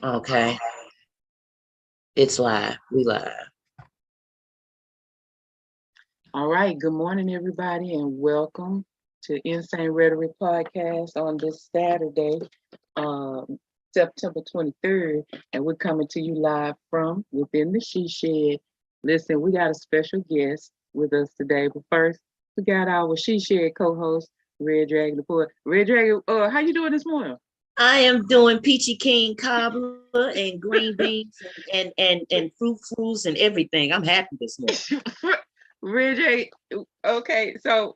Okay. It's live. We live. All right. Good morning, everybody, and welcome to Insane Rhetoric Podcast on this Saturday, um, September 23rd. And we're coming to you live from within the She Shed. Listen, we got a special guest with us today. But first, we got our She Shed co-host, Red Dragon the Poet. Red Dragon, how you doing this morning? I am doing peachy keen cobbler and green beans and fruits and everything. I'm happy this morning. Red Dragon, okay, so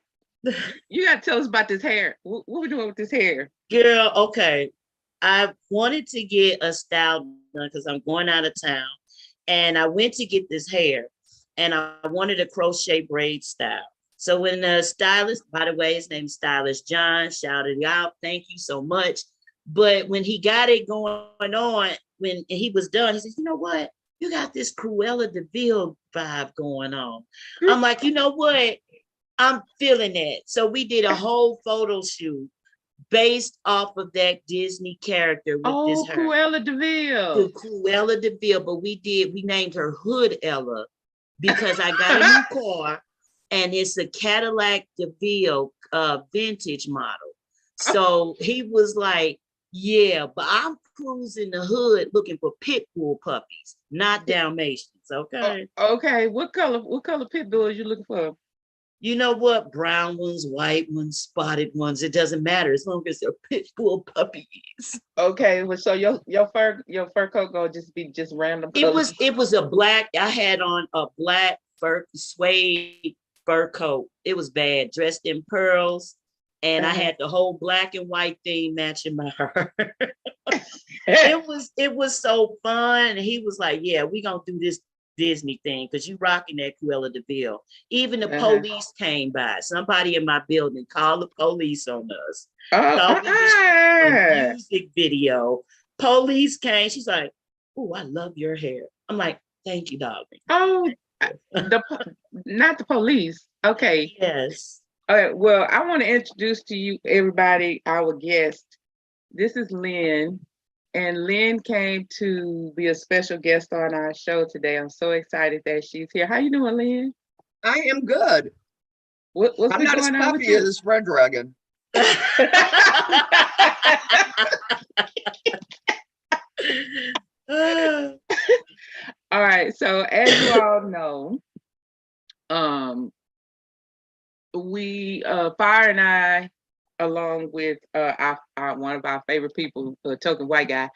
you got to tell us about this hair. What we doing with this hair? Girl, okay. I wanted to get a style done because I'm going out of town. And I went to get this hair and I wanted a crochet braid style. So when the stylist, by the way, his name's Stylist John, shouted out, thank you so much. But when he got it going on, when he was done, he said, you know what? You got this Cruella de Vil vibe going on. I'm like, you know what? I'm feeling that. So we did a whole photo shoot based off of that Disney character with this Oh, her, Cruella the Deville. Cruella de Vil. But we named her Hood Ella because I got a new car and it's a Cadillac DeVille vintage model. So he was like, yeah, but I'm cruising the hood looking for pit bull puppies, not Dalmatians. Okay. Okay, what color pit bull are you looking for? You know what? Brown ones, white ones, spotted ones. It doesn't matter as long as they're pit bull puppies. Okay, well, so your fur coat gonna just be just random It colors. was it was a black. I had on a black fur suede fur coat. It was bad, dressed in pearls, and I Uh-huh. had the whole black and white theme matching my hair. It was so fun. And he was like, "Yeah, we gonna do this Disney thing because you rocking that Cruella de Vil." Even the Uh-huh. police came by. Somebody in my building called the police on us. Oh, Thought we was shooting a music video. Police came. She's like, "Oh, I love your hair." I'm like, "Thank you, darling." oh, not the police. Okay. Yes. All right. Well, I want to introduce to you everybody our guest. This is Lynn, and Lynn came to be a special guest on our show today. I'm so excited that she's here. How you doing, Lynn? I am good. What's I'm been not as going on with puffy you? as Red Dragon. All right. So as you all know, um, we Fire and I, along with our one of our favorite people, token white guy,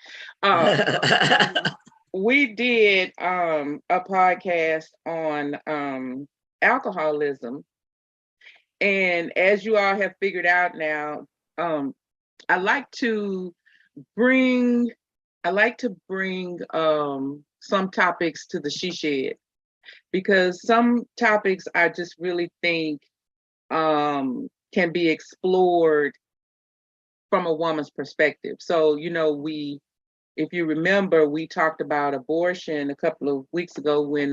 uh, we did a podcast on alcoholism, and as you all have figured out now, um, I like to bring I like to bring some topics to the she shed because some topics I just really think can be explored from a woman's perspective. So, if you remember, we talked about abortion a couple of weeks ago when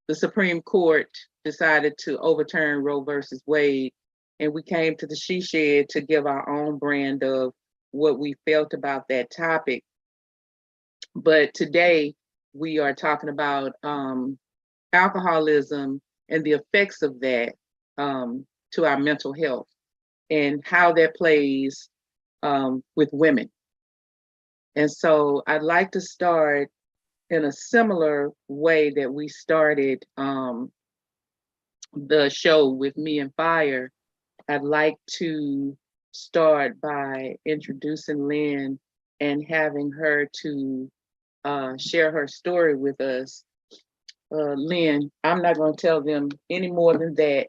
the Supreme Court decided to overturn Roe versus Wade. And we came to the She Shed to give our own brand of what we felt about that topic. But today we are talking about alcoholism and the effects of that to our mental health and how that plays with women. And so I'd like to start in a similar way that we started the show with me and Fire. I'd like to start by introducing Lynn and having her to share her story with us. Lynn, I'm not going to tell them any more than that.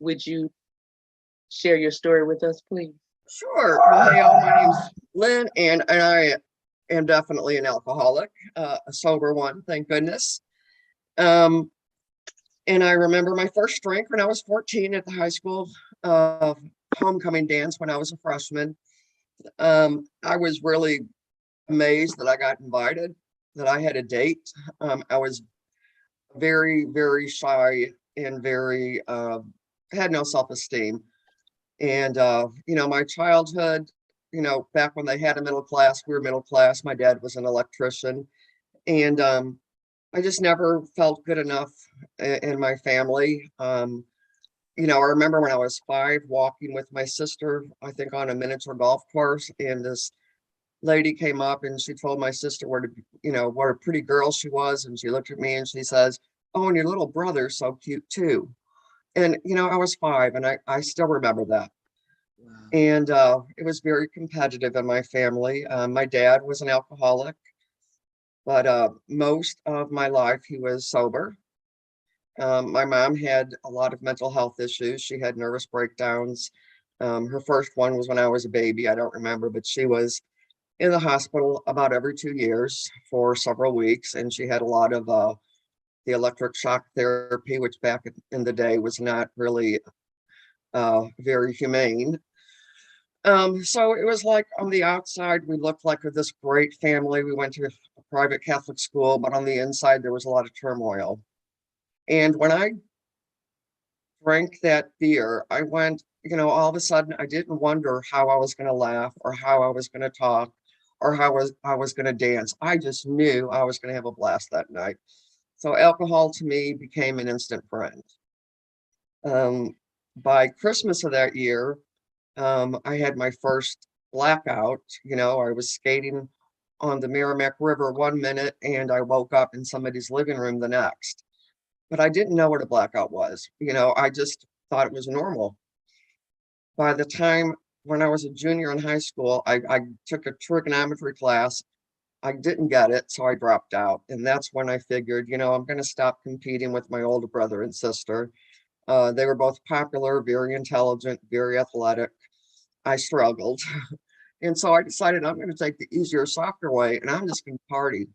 Would you share your story with us, please? Sure. Well, hey, all. My name's Lynn, and I am definitely an alcoholic, a sober one, thank goodness. Um, and I remember my first drink when I was 14 at the high school homecoming dance when I was a freshman. I was really amazed that I got invited, that I had a date. I was very, very shy and very had no self-esteem. And my childhood back when they had a middle class, we were middle class. My dad was an electrician. And I just never felt good enough in my family. I remember when I was 5 walking with my sister, I think on a miniature golf course, and this lady came up and she told my sister what a pretty girl she was. And she looked at me and she says, "Oh, and your little brother's so cute too." And, I was 5 and I still remember that. Wow. And it was very competitive in my family. My dad was an alcoholic, but most of my life he was sober. My mom had a lot of mental health issues. She had nervous breakdowns. Her first one was when I was a baby. I don't remember, but she was in the hospital about every 2 years for several weeks. And she had a lot of the electric shock therapy, which back in the day was not really very humane. So it was like on the outside, we looked like this great family. We went to a private Catholic school, but on the inside, there was a lot of turmoil. And when I drank that beer, I went, all of a sudden, I didn't wonder how I was going to laugh or how I was going to talk or how I was going to dance. I just knew I was going to have a blast that night. So alcohol to me became an instant friend. By Christmas of that year, I had my first blackout. I was skating on the Merrimack River 1 minute and I woke up in somebody's living room the next. But I didn't know what a blackout was. I just thought it was normal. By the time when I was a junior in high school, I took a trigonometry class. I didn't get it, so I dropped out. And that's when I figured, I'm going to stop competing with my older brother and sister. They were both popular, very intelligent, very athletic. I struggled. And so I decided I'm going to take the easier, softer way, and I'm just going to party.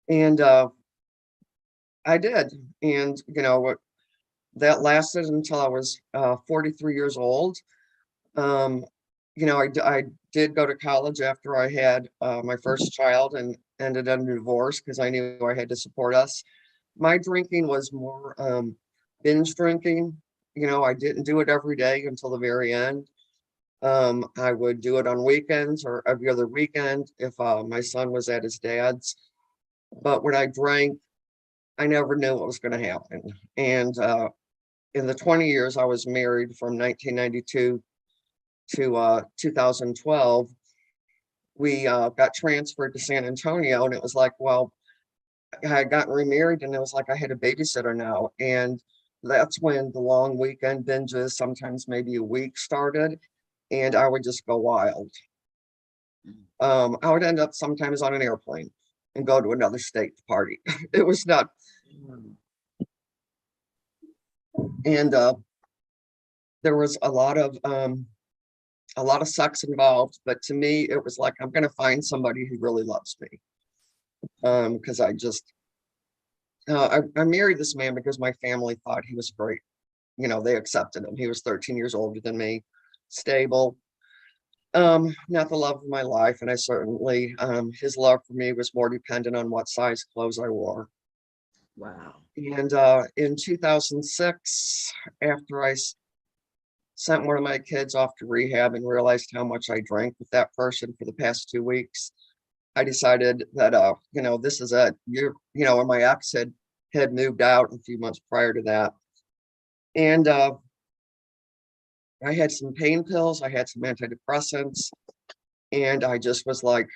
And I did. And, that lasted until I was 43 years old. I did go to college after I had my first child and ended in a divorce because I knew I had to support us. My drinking was more binge drinking. I didn't do it every day until the very end. I would do it on weekends or every other weekend if my son was at his dad's. But when I drank, I never knew what was going to happen. And in the 20 years I was married from 1992 to 2012, we got transferred to San Antonio. And it was like, well, I had gotten remarried and it was like I had a babysitter now. And that's when the long weekend binges, sometimes maybe a week, started. And I would just go wild. I would end up sometimes on an airplane and go to another state to party. It was not. And there was a lot of sex involved, but to me, it was like, I'm going to find somebody who really loves me. Because I married this man because my family thought he was great. They accepted him. He was 13 years older than me, stable. Not the love of my life. And I certainly, his love for me was more dependent on what size clothes I wore. Wow. And in 2006, after I sent one of my kids off to rehab and realized how much I drank with that person for the past 2 weeks, I decided that, this is it. And my ex had moved out a few months prior to that. And I had some pain pills, I had some antidepressants, and I just was like,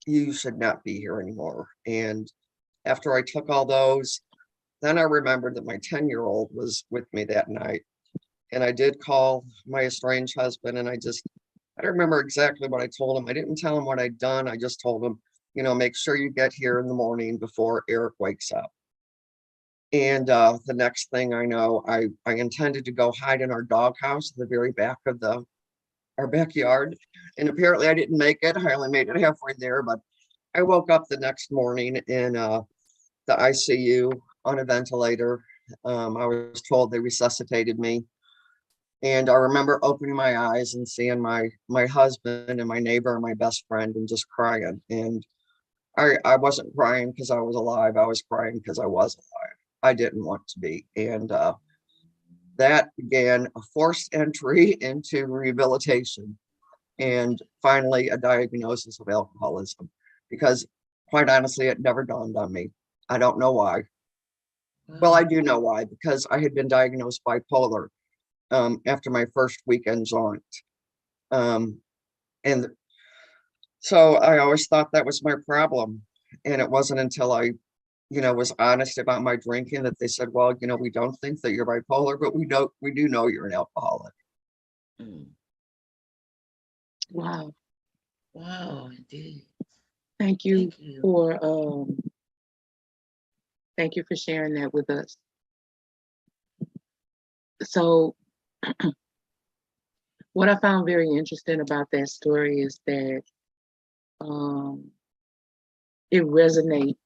you should not be here anymore. And after I took all those, then I remembered that my 10-year-old was with me that night. And I did call my estranged husband, and I don't remember exactly what I told him. I didn't tell him what I'd done. I just told him, make sure you get here in the morning before Eric wakes up. And the next thing I know, I intended to go hide in our doghouse at the very back of our backyard. And apparently I didn't make it. I only made it halfway there, but I woke up the next morning in the ICU on a ventilator. I was told they resuscitated me. And I remember opening my eyes and seeing my husband and my neighbor and my best friend and just crying. And I wasn't crying because I was alive. I was crying because I was alive. I didn't want to be. And that began a forced entry into rehabilitation. and finally a diagnosis of alcoholism, because quite honestly, it never dawned on me. I don't know why. Well, I do know why, because I had been diagnosed bipolar after my first weekend's on it. And so I always thought that was my problem. And it wasn't until I, was honest about my drinking that they said, well, we don't think that you're bipolar, but we do know you're an alcoholic. Mm. Wow. Wow, indeed. Thank you, Thank you. thank you for sharing that with us. So what I found very interesting about that story is that it resonates.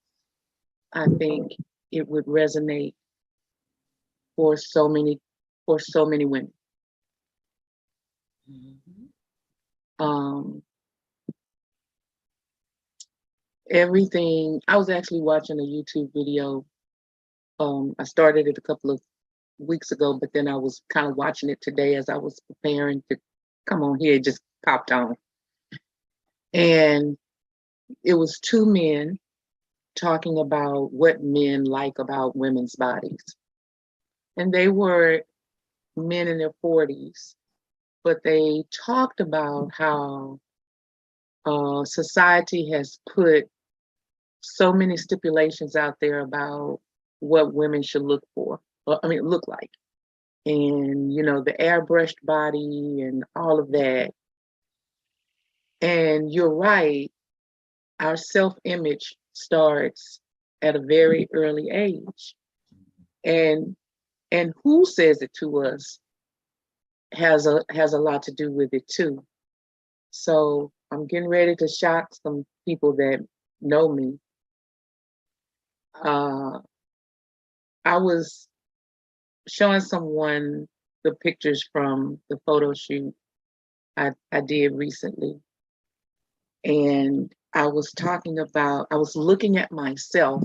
I think it would resonate for so many women. Mhm. Everything. I was actually watching a YouTube video. I started it a couple of weeks ago, but then I was kind of watching it today as I was preparing to come on here. It just popped on. And it was two men talking about what men like about women's bodies. And they were men in their 40s, but they talked about how society has put so many stipulations out there about what women should look like. And, the airbrushed body and all of that. And you're right, our self-image starts at a very early age. And who says it to us has a lot to do with it too. So I'm getting ready to shock some people that know me. I was showing someone the pictures from the photo shoot I did recently. And I was looking at myself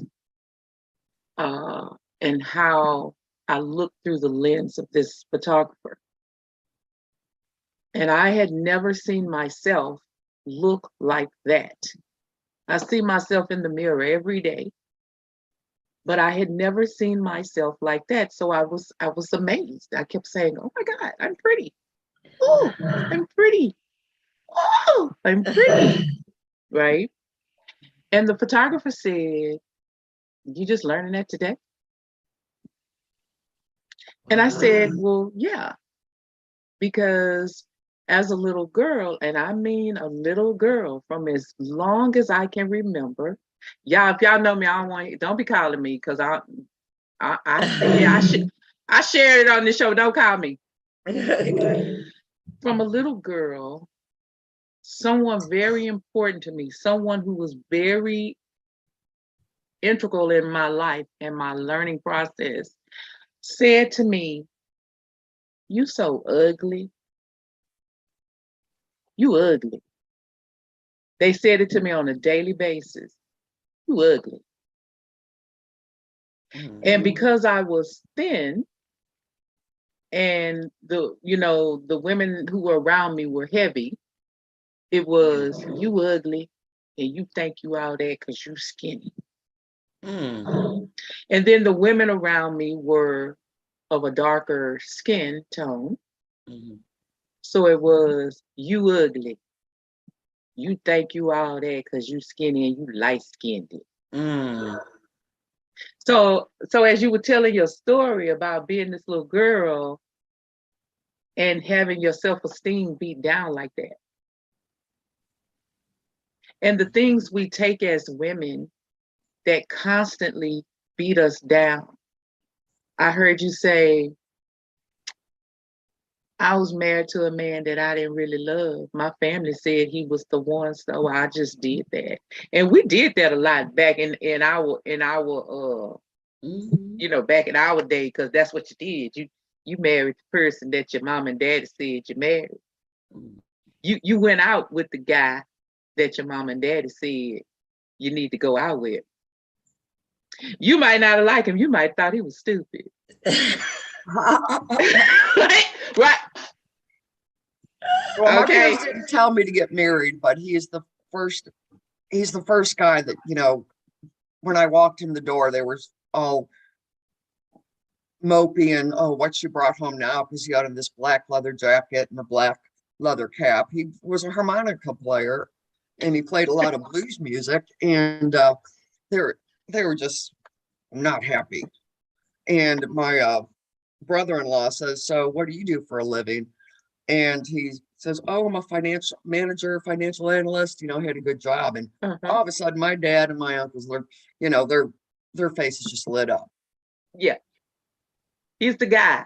and how I looked through the lens of this photographer. And I had never seen myself look like that. I see myself in the mirror every day, but I had never seen myself like that. So I was amazed. I kept saying, "Oh my God, I'm pretty. Oh, I'm pretty. Oh, I'm pretty." Right? And the photographer said, "You just learning that today?" And I said, "Well, yeah, because as a little girl, and I mean a little girl from as long as I can remember, y'all, if y'all know me, don't be calling me, because I shared it on the show. Don't call me." From a little girl, someone very important to me, someone who was very integral in my life and my learning process, said to me, "You so ugly. You ugly." They said it to me on a daily basis. "You ugly." And because I was thin, and the women who were around me were heavy, it was, "You ugly, and you think you all that because you skinny." And then the women around me were of a darker skin tone. So it was, "You ugly. You think you all that because you skinny and you light skinned." So as you were telling your story about being this little girl and having your self-esteem beat down like that, and the things we take as women that constantly beat us down. I heard you say, "I was married to a man that I didn't really love. My family said he was the one, so I just did that." And we did that a lot back in our back in our day, because that's what you did. You married the person that your mom and daddy said you married. You went out with the guy that your mom and daddy said you need to go out with. You might not have liked him. You might have thought he was stupid. Right? Well, my Okay. parents didn't tell me to get married, but he's the first guy that, when I walked in the door, they were all mopey and, oh, what you brought home now? Because he got in this black leather jacket and a black leather cap. He was a harmonica player and he played a lot of blues music, and they were just not happy. And my brother-in-law says, so what do you do for a living? And he says, oh, I'm a financial manager, financial analyst, he had a good job. And all of a sudden my dad and my uncles, their faces just lit up. Yeah. He's the guy.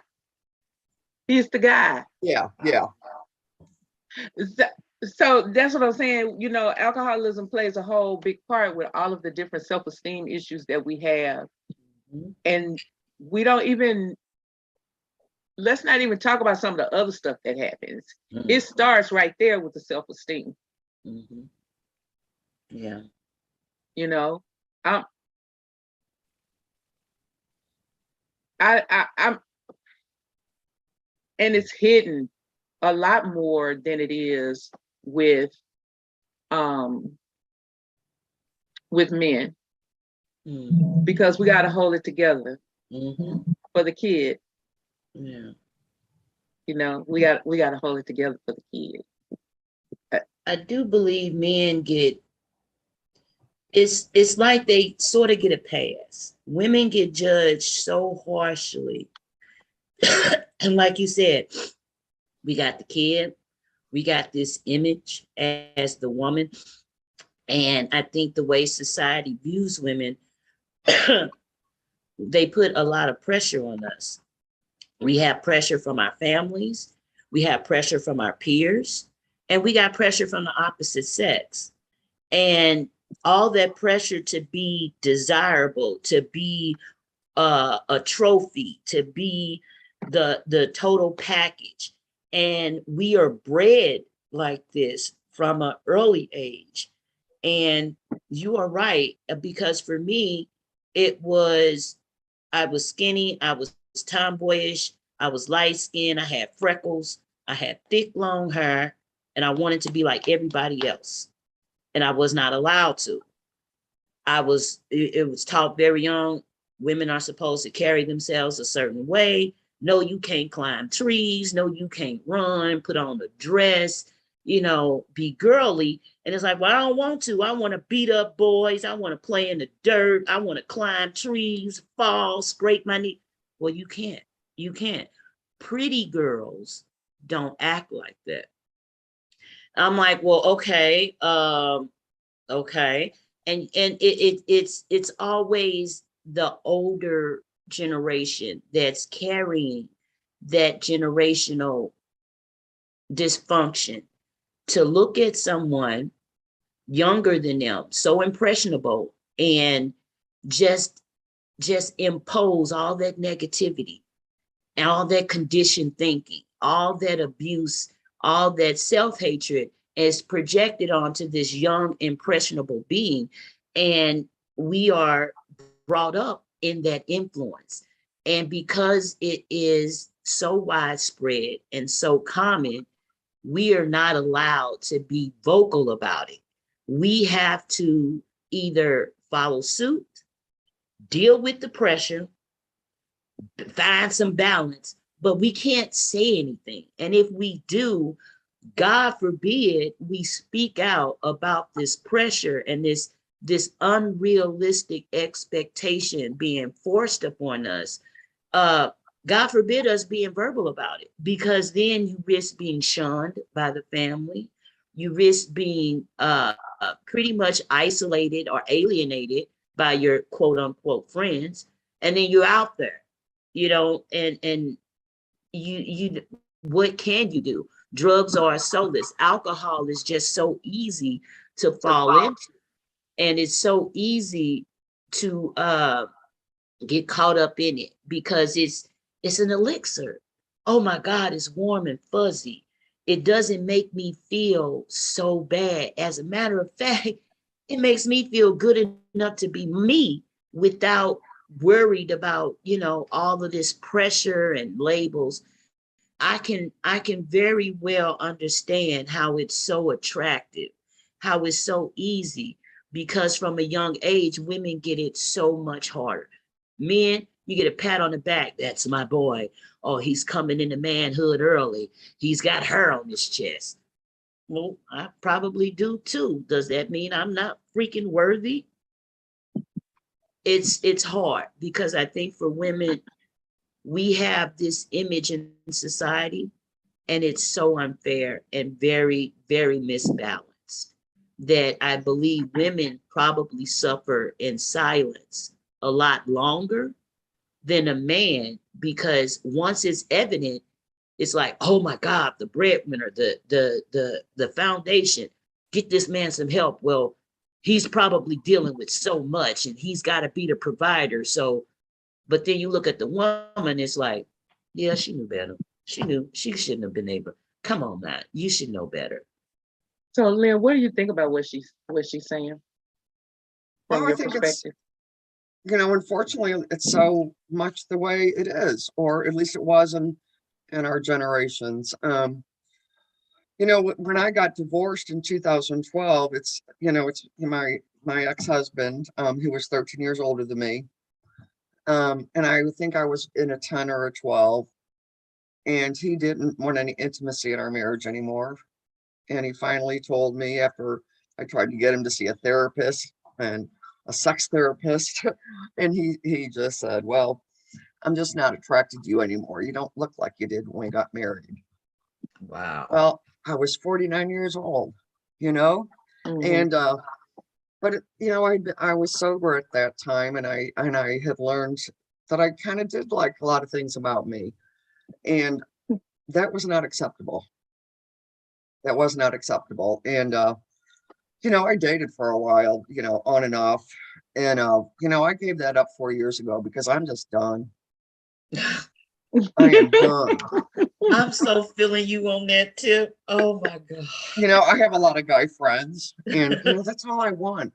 He's the guy. Yeah. So that's what I'm saying. Alcoholism plays a whole big part with all of the different self-esteem issues that we have. Mm-hmm. And we don't even, let's not even talk about some of the other stuff that happens. Mm-hmm. It starts right there with the self-esteem. Mm-hmm. Yeah. I'm and it's hidden a lot more than it is with men, because we got to hold it together for the kid. Yeah. We got to hold it together for the kid. I do believe men get, it's like they sort of get a pass. Women get judged so harshly. And like you said, we got the kid, we got this image as the woman. And I think the way society views women, they put a lot of pressure on us. We have pressure from our families, we have pressure from our peers, and we got pressure from the opposite sex. And all that pressure to be desirable, to be a trophy, to be the total package. And we are bred like this from an early age. And you are right, because for me, I was skinny, I was tomboyish, I was light skinned, I had freckles, I had thick, long hair, and I wanted to be like everybody else. And I was not allowed to. It was taught very young, women are supposed to carry themselves a certain way. No, you can't climb trees. No, you can't run, put on a dress, be girly. And it's like, well, I don't want to. I want to beat up boys. I want to play in the dirt. I want to climb trees, fall, scrape my knee. Well, you can't. You can't. Pretty girls don't act like that. I'm like, well, okay. Okay. And it's always the older generation that's carrying that generational dysfunction, to look at someone younger than them, so impressionable, and just impose all that negativity and all that conditioned thinking, all that abuse, all that self-hatred is projected onto this young, impressionable being. And we are brought up in that influence. And because it is so widespread and so common, we are not allowed to be vocal about it. We have to either follow suit, deal with the pressure, find some balance, but we can't say anything. And if we do, God forbid we speak out about this pressure and this unrealistic expectation being forced upon us. God forbid us being verbal about it, because then you risk being shunned by the family. You risk being pretty much isolated or alienated by your quote unquote friends. And then you're out there, and you what can you do? Drugs are a solace. Alcohol is just so easy to fall into. And it's so easy to get caught up in it, because it's an elixir. Oh my God, it's warm and fuzzy. It doesn't make me feel so bad. As a matter of fact, it makes me feel good enough to be me without worried about, all of this pressure and labels. I can very well understand how it's so attractive, how it's so easy, because from a young age, women get it so much harder. Men, you get a pat on the back. That's my boy. Oh, he's coming into manhood early. He's got hair on his chest. Well, I probably do too. Does that mean I'm not freaking worthy? It's hard because I think for women, we have this image in society, and it's so unfair and very, very misbalanced that I believe women probably suffer in silence a lot longer than a man, because once it's evident, it's like, oh my God, the breadwinner, the foundation, get this man some help. Well, he's probably dealing with so much and he's got to be the provider. So, but then you look at the woman, it's like, yeah, she knew better. She knew she shouldn't have been able. Come on, man, you should know better. So, Lynn, what do you think about what she's saying from Well, I your think perspective? unfortunately, it's so much the way it is, or at least it was in our generations. When I got divorced in 2012, it's my ex-husband, who was 13 years older than me. And I think I was in a 10 or a 12, and he didn't want any intimacy in our marriage anymore. And he finally told me, after I tried to get him to see a therapist and a sex therapist, and he just said, well, I'm just not attracted to you anymore. You don't look like you did when we got married. Wow. Well, I was 49 years old, and but I was sober at that time, and I had learned that I kind of did like a lot of things about me, and that was not acceptable. That was not acceptable. And I dated for a while, on and off, and I gave that up 4 years ago because I'm just done. I am done. I'm so feeling you on that tip. Oh my God. I have a lot of guy friends, and that's all I want.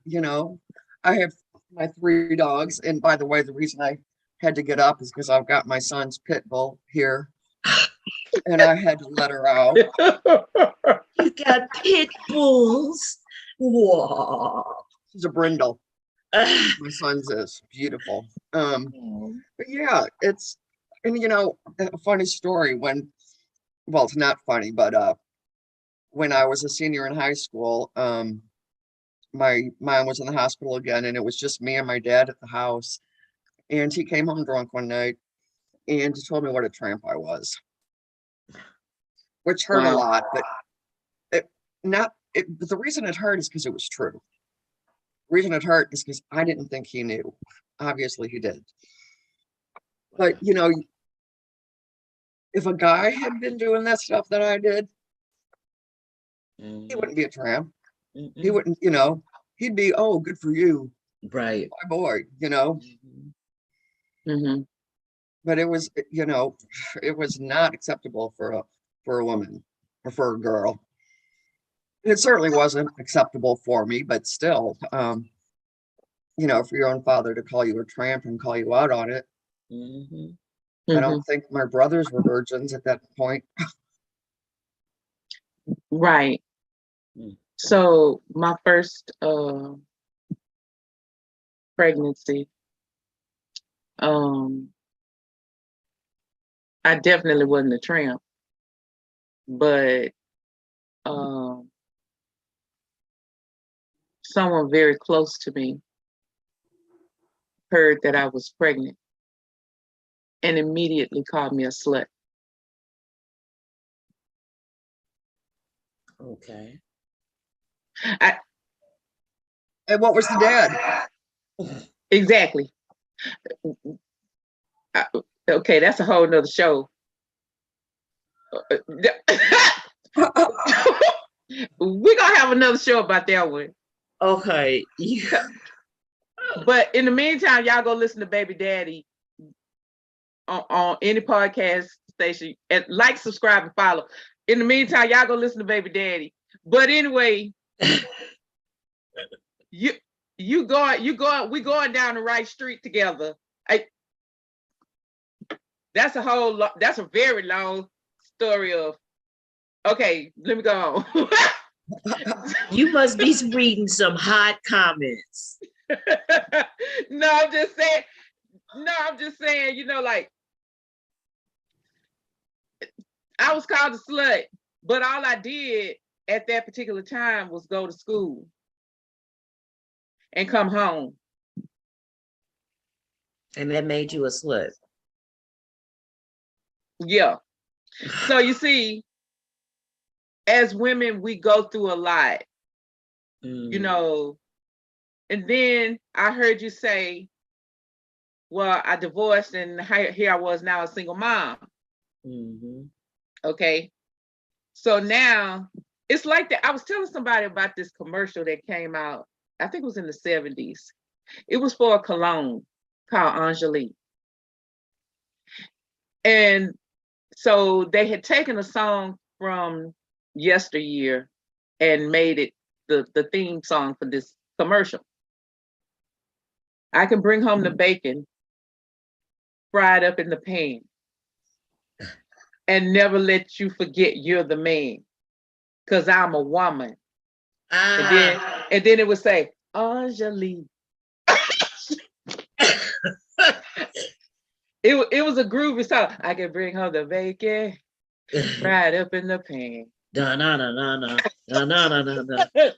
I have my 3 dogs, and by the way, the reason I had to get up is because I've got my son's pit bull here, and I had to let her out. You got pit bulls. Whoa. She's a brindle. My son's is beautiful. But yeah, a funny story well, it's not funny, but when I was a senior in high school, my mom was in the hospital again, and it was just me and my dad at the house. And he came home drunk one night and he told me what a tramp I was, which hurt a lot, but but the reason it hurt is because it was true. The reason it hurt is because I didn't think he knew. Obviously he did. But if a guy had been doing that stuff that I did, he wouldn't be a tramp. He wouldn't, he'd be, oh, good for you. Right. My boy, But it was, it was not acceptable for a woman or for a girl. It certainly wasn't acceptable for me, but still, for your own father to call you a tramp and call you out on it. I don't think my brothers were virgins at that point. Right. So my first pregnancy, I definitely wasn't a tramp, but someone very close to me heard that I was pregnant and immediately called me a slut. Okay. And what was the dad? Exactly. Okay, that's a whole nother show. We're gonna have another show about that one. Okay. Yeah. But in the meantime, y'all go listen to Baby Daddy on any podcast station, and like, subscribe, and follow. In the meantime, y'all go listen to Baby Daddy. But anyway, we going down the right street together. That's a very long story of, okay, let me go on. You must be reading some hot comments. No, I'm just saying, you know, like, I was called a slut, but all I did at that particular time was go to school and come home. And that made you a slut. Yeah. So you see, as women, we go through a lot, you know, and then I heard you say, well, I divorced and here I was now a single mom. Okay. So now it's like that. I was telling somebody about this commercial that came out, I think it was in the 70s. It was for a cologne called Angelique. And so they had taken a song from yesteryear and made it the theme song for this commercial. I can bring home the bacon fried up in the pan and never let you forget you're the man, because I'm a woman. And then it would say, Angelique. It was a groovy song. I can bring home the bacon fried up in the pan.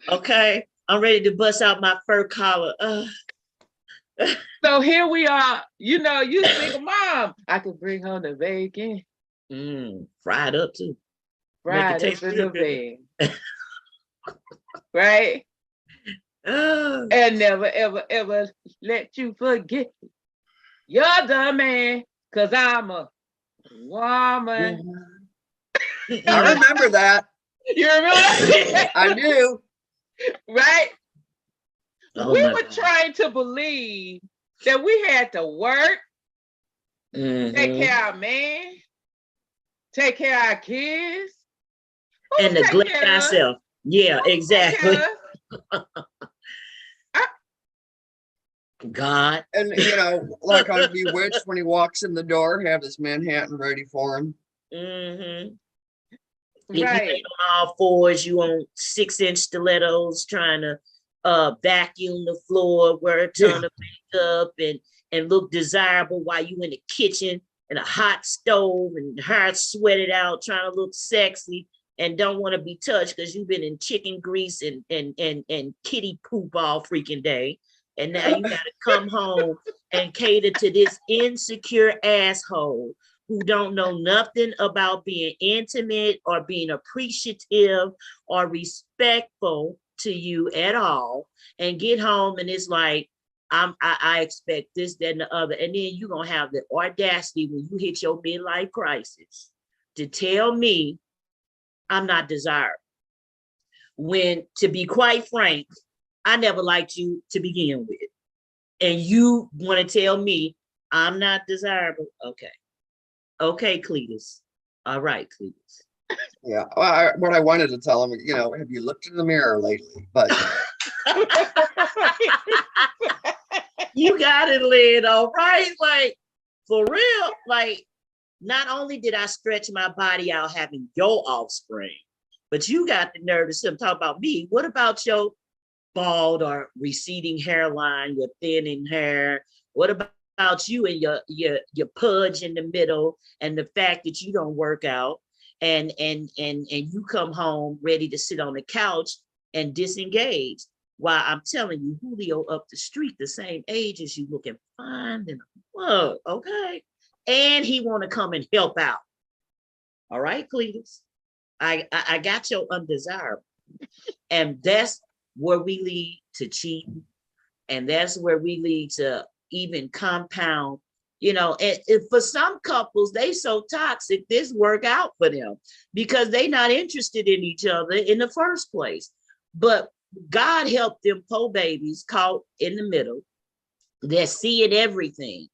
Okay, I'm ready to bust out my fur collar. So here we are, you know, you single mom. I can bring home the bacon. Fried up too. Fried up in the pan. Right? And never, ever, ever let you forget you're the man, because I'm a woman. I remember that. You remember that? I do. Right? Oh, we were trying to believe that we had to work, take care of our man, take care of our kids, and neglect ourselves. Yeah, exactly. God. And you know, like on Bewitched, when he walks in the door, have his Manhattan ready for him. If Right. you ain't on all fours, you on 6-inch stilettos trying to vacuum the floor, wear a ton of makeup and look desirable while you in the kitchen and a hot stove and hair sweated out trying to look sexy and don't want to be touched because you've been in chicken grease and kitty poop all freaking day. And now you got to come home and cater to this insecure asshole who don't know nothing about being intimate or being appreciative or respectful to you at all, and get home and it's like, I expect this, that, and the other. And then you're going to have the audacity when you hit your midlife crisis to tell me I'm not desirable. When, to be quite frank, I never liked you to begin with. And you want to tell me I'm not desirable? Okay. Okay, Cletus. All right, Cletus. Yeah. Well, what I wanted to tell him, you know, have you looked in the mirror lately? But you got it, Lynn, all right? Like, for real, like, not only did I stretch my body out having your offspring, but you got the nerve to talk about me. What about your bald or receding hairline, your thinning hair? What about you and your pudge in the middle, and the fact that you don't work out and you come home ready to sit on the couch and disengage? While I'm telling you, Julio up the street, the same age as you, looking fine. And whoa, okay. And he want to come and help out. All right, Cletus. I got your undesirable. And that's where we lead to cheating. And that's where we lead to even compound, you know, and for some couples, they so toxic, this work out for them because they not interested in each other in the first place. But God helped them poor babies caught in the middle. They're seeing everything.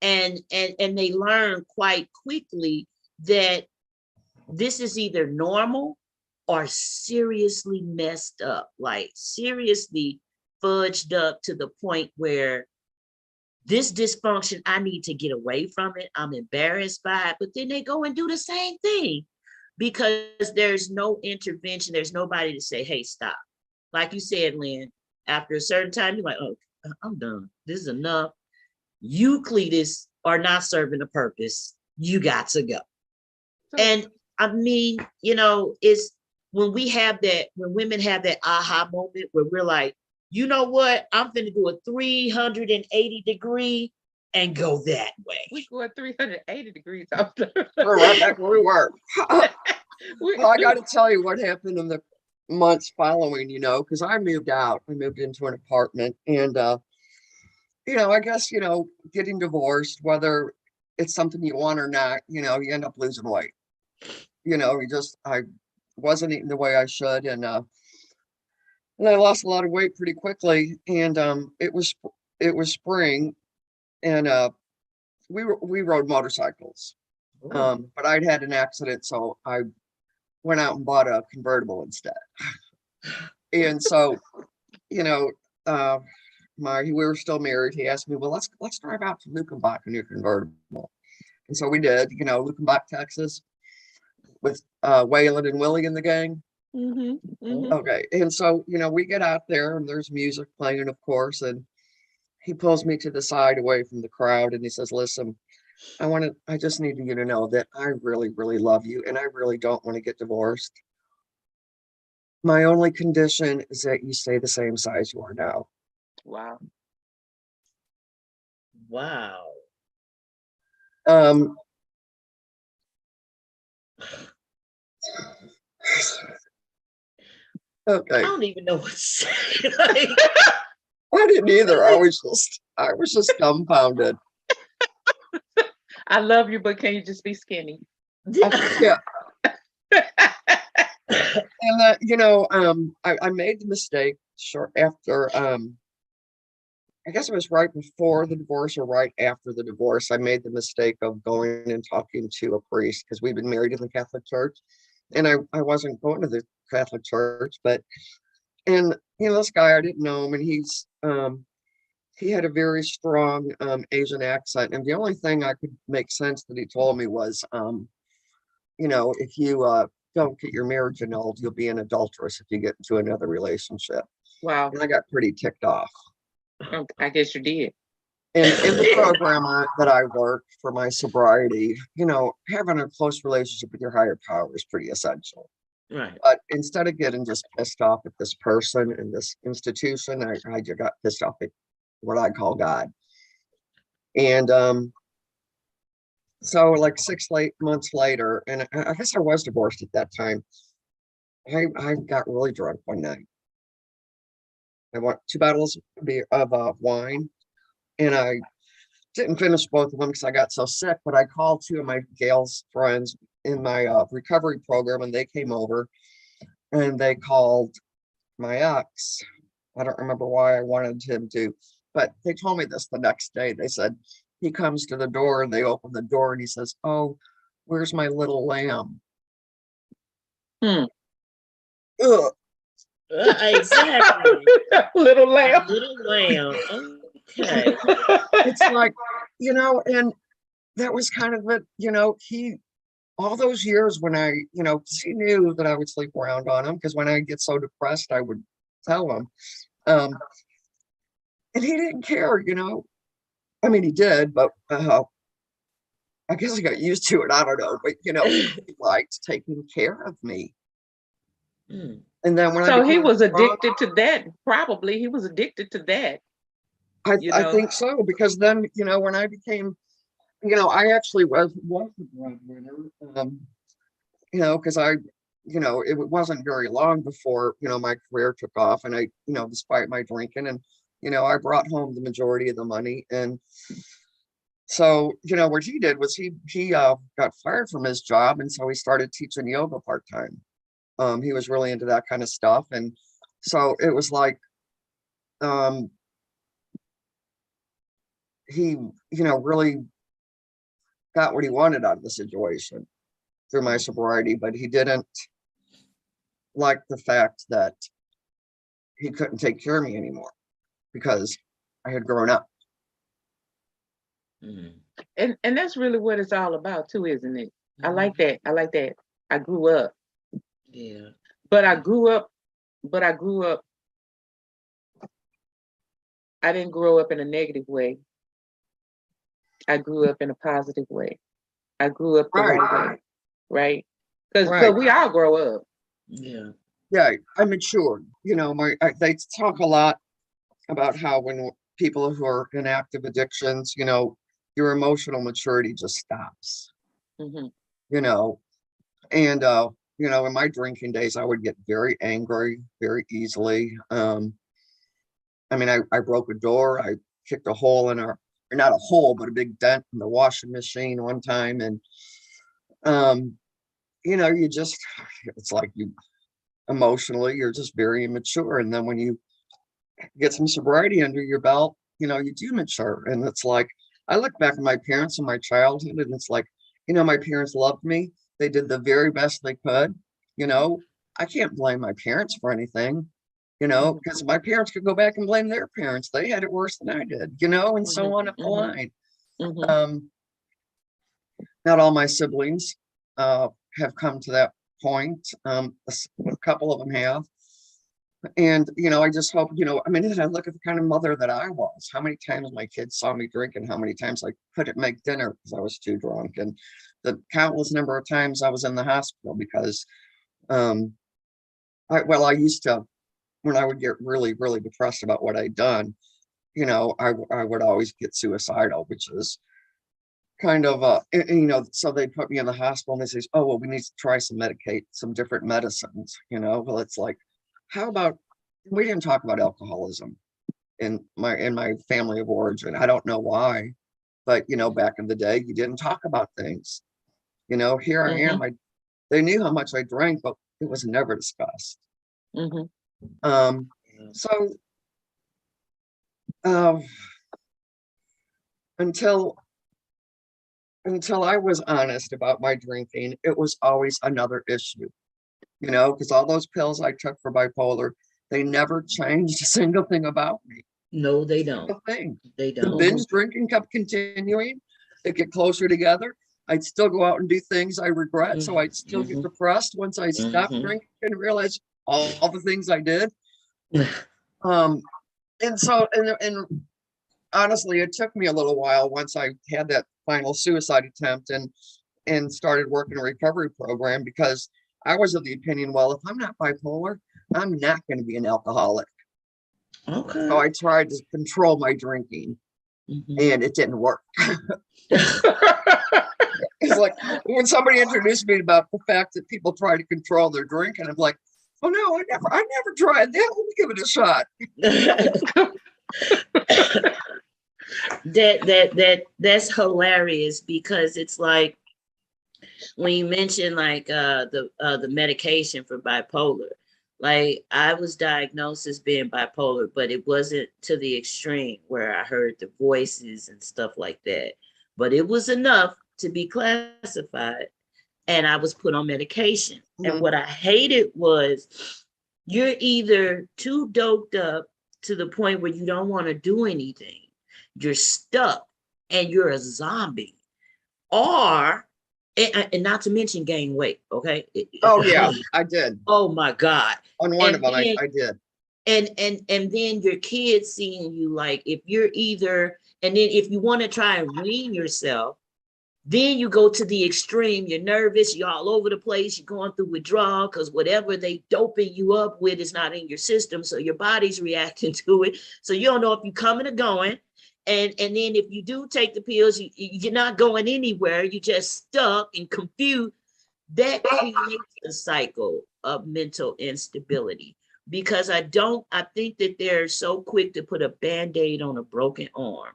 And they learn quite quickly that this is either normal or seriously messed up, like seriously fudged up to the point where this dysfunction, I need to get away from it. I'm embarrassed by it, but then they go and do the same thing. because there's no intervention. There's nobody to say, hey, stop. Like you said, Lynn, after a certain time, you're like, oh, I'm done. This is enough. You, Cletus, are not serving a purpose. You got to go. So, And I mean, you know, it's when we have that, when women have that aha moment where we're like, you know what? I'm going to do a 380-degree and go that way. we go at 380 degrees up there. We're right back where we were. Well, I got to tell you what happened in the months following, you know, because I moved out. I moved into an apartment, and you know, I guess, you know, getting divorced, whether it's something you want or not, you know, you end up losing weight. You know, I wasn't eating the way I should, and I lost a lot of weight pretty quickly. And it was spring, and we rode motorcycles. But I'd had an accident, so I went out and bought a convertible instead. And so, you know, we were still married. He asked me, well, let's drive out to Lukenbach in your convertible. And so we did, you know, Lukenbach, Texas, with Waylon and Willie in the gang. Okay. And so, you know, we get out there and there's music playing, of course, and he pulls me to the side away from the crowd and he says, listen, I just need you to know that I really, really love you and I really don't want to get divorced. My only condition is that you stay the same size you are now. Wow. Wow. Okay. I don't even know what to say. Like, I didn't either. I was just dumbfounded. I love you, but can you just be skinny? Yeah. And that, you know, I made the mistake short after, I guess it was right before the divorce or right after the divorce. I made the mistake of going and talking to a priest because we've been married in the Catholic Church, and I wasn't going to the Catholic Church, and you know, this guy, I didn't know him, and he had a very strong Asian accent, and the only thing I could make sense that he told me was, you know, if you don't get your marriage annulled, you'll be an adulteress if you get into another relationship. Wow. And I got pretty ticked off. I guess you did. And in the program that I worked for my sobriety, you know, having a close relationship with your higher power is pretty essential. right. But instead of getting just pissed off at this person and this institution, I just got pissed off at what I call God. And so like 6 months later, and I guess I was divorced at that time, I got really drunk one night. I bought 2 bottles of wine, and I didn't finish both of them because I got so sick, but I called 2 of my Gail's friends in my recovery program, and they came over and they called my ex. I don't remember why I wanted him to, but they told me this the next day. They said, he comes to the door and they open the door and he says, oh, where's my little lamb? Ugh. Exactly. Little lamb. Little lamb. Okay. It's like, you know, and that was kind of it, you know, all those years when I, you know, he knew that I would sleep around on him because when I get so depressed, I would tell him. And he didn't care, you know. I mean, he did, but I guess he got used to it. I don't know, but you know, he liked taking care of me. Mm. And then when So I he was drunk, addicted to that. Probably he was addicted to that. I think so, because then, you know, when I became, you know, I actually was the breadwinner, you know, because you know, it wasn't very long before, you know, my career took off, and I, you know, despite my drinking, and, you know, I brought home the majority of the money. And so, you know, what he did was he got fired from his job, and so he started teaching yoga part-time. He was really into that kind of stuff, and so it was like, he, you know, really got what he wanted out of the situation through my sobriety, but he didn't like the fact that he couldn't take care of me anymore because I had grown up. Mm. And that's really what it's all about too, isn't it? I like that. I like that. I grew up. Yeah. But I grew up, I didn't grow up in a negative way. I grew up in a positive way. I grew up the right way, right? Because we all grow up. Yeah. Yeah, I matured. You know, they talk a lot about how when people who are in active addictions, you know, your emotional maturity just stops. Mm-hmm. You know, and you know, in my drinking days, I would get very angry very easily. I mean, I broke a door. I kicked a hole in our, or not a hole, but a big dent in the washing machine one time, and um, you know, you just, it's like you emotionally, you're just very immature, and then when you get some sobriety under your belt, you know, you do mature. And it's like, I look back at my parents and my childhood, and it's like, you know, my parents loved me. They did the very best they could. You know, I can't blame my parents for anything, you know, because my parents could go back and blame their parents. They had it worse than I did, you know, and so on up the line. Um, Not all my siblings have come to that point. A couple of them have. And, you know, I just hope, you know, I mean, I look at the kind of mother that I was, how many times my kids saw me drink and how many times I couldn't make dinner because I was too drunk. And the countless number of times I was in the hospital because, I used to, when I would get really, really depressed about what I'd done, you know, I would always get suicidal, which is kind of, you know, so they put me in the hospital and they say, oh, well, we need to try some different medicines, you know, well, it's like, how about, we didn't talk about alcoholism in my family of origin. I don't know why, but you know, back in the day, you didn't talk about things. You know, here I am. They knew how much I drank, but it was never discussed. So until I was honest about my drinking, it was always another issue. You know, because all those pills I took for bipolar, they never changed a single thing about me. No, they don't. Thing. They The don't. binge drinking kept continuing. It get closer together. I'd still go out and do things I regret. So I'd still get depressed once I stopped drinking and realized all the things I did. And so, and honestly, it took me a little while once I had that final suicide attempt and started working a recovery program, because I was of the opinion, well, if I'm not bipolar, I'm not going to be an alcoholic. Okay. So I tried to control my drinking, and it didn't work. It's like when somebody introduced me about the fact that people try to control their drink, and I'm like, oh no, I never tried that. Let me give it a shot. That's hilarious, because it's like when you mention like the medication for bipolar, like I was diagnosed as being bipolar, but it wasn't to the extreme where I heard the voices and stuff like that. But it was enough to be classified, and I was put on medication. And what I hated was you're either too doped up to the point where you don't want to do anything, you're stuck, and you're a zombie, or and not to mention gain weight. Okay. Oh yeah, I did. Oh my God. On one of them, I did. And then your kids seeing you, like, if you're either, and then if you want to try and wean yourself, then you go to the extreme. You're nervous, you're all over the place, you're going through withdrawal because whatever they doping you up with is not in your system. So your body's reacting to it. So you don't know if you're coming or going. And then if you do take the pills, you're not going anywhere. You're just stuck and confused. That creates a cycle of mental instability, because I think that they're so quick to put a Band-Aid on a broken arm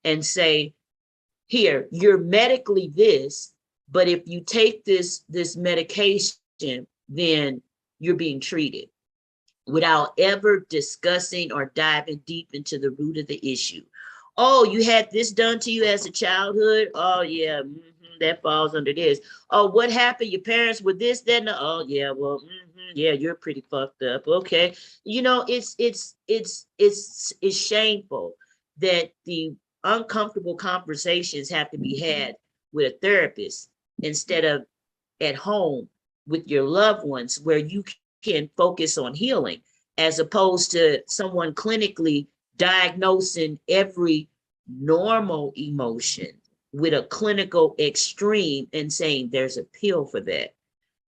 and say, here, you're medically this, but if you take this medication, then you're being treated, without ever discussing or diving deep into the root of the issue. Oh, you had this done to you as a childhood? Oh, yeah, that falls under this. Oh, what happened? Your parents were this, that, and oh, yeah, well, yeah, you're pretty fucked up. Okay, you know, it's shameful that the uncomfortable conversations have to be had with a therapist instead of at home with your loved ones where you can focus on healing, as opposed to someone clinically diagnosing every normal emotion with a clinical extreme and saying there's a pill for that.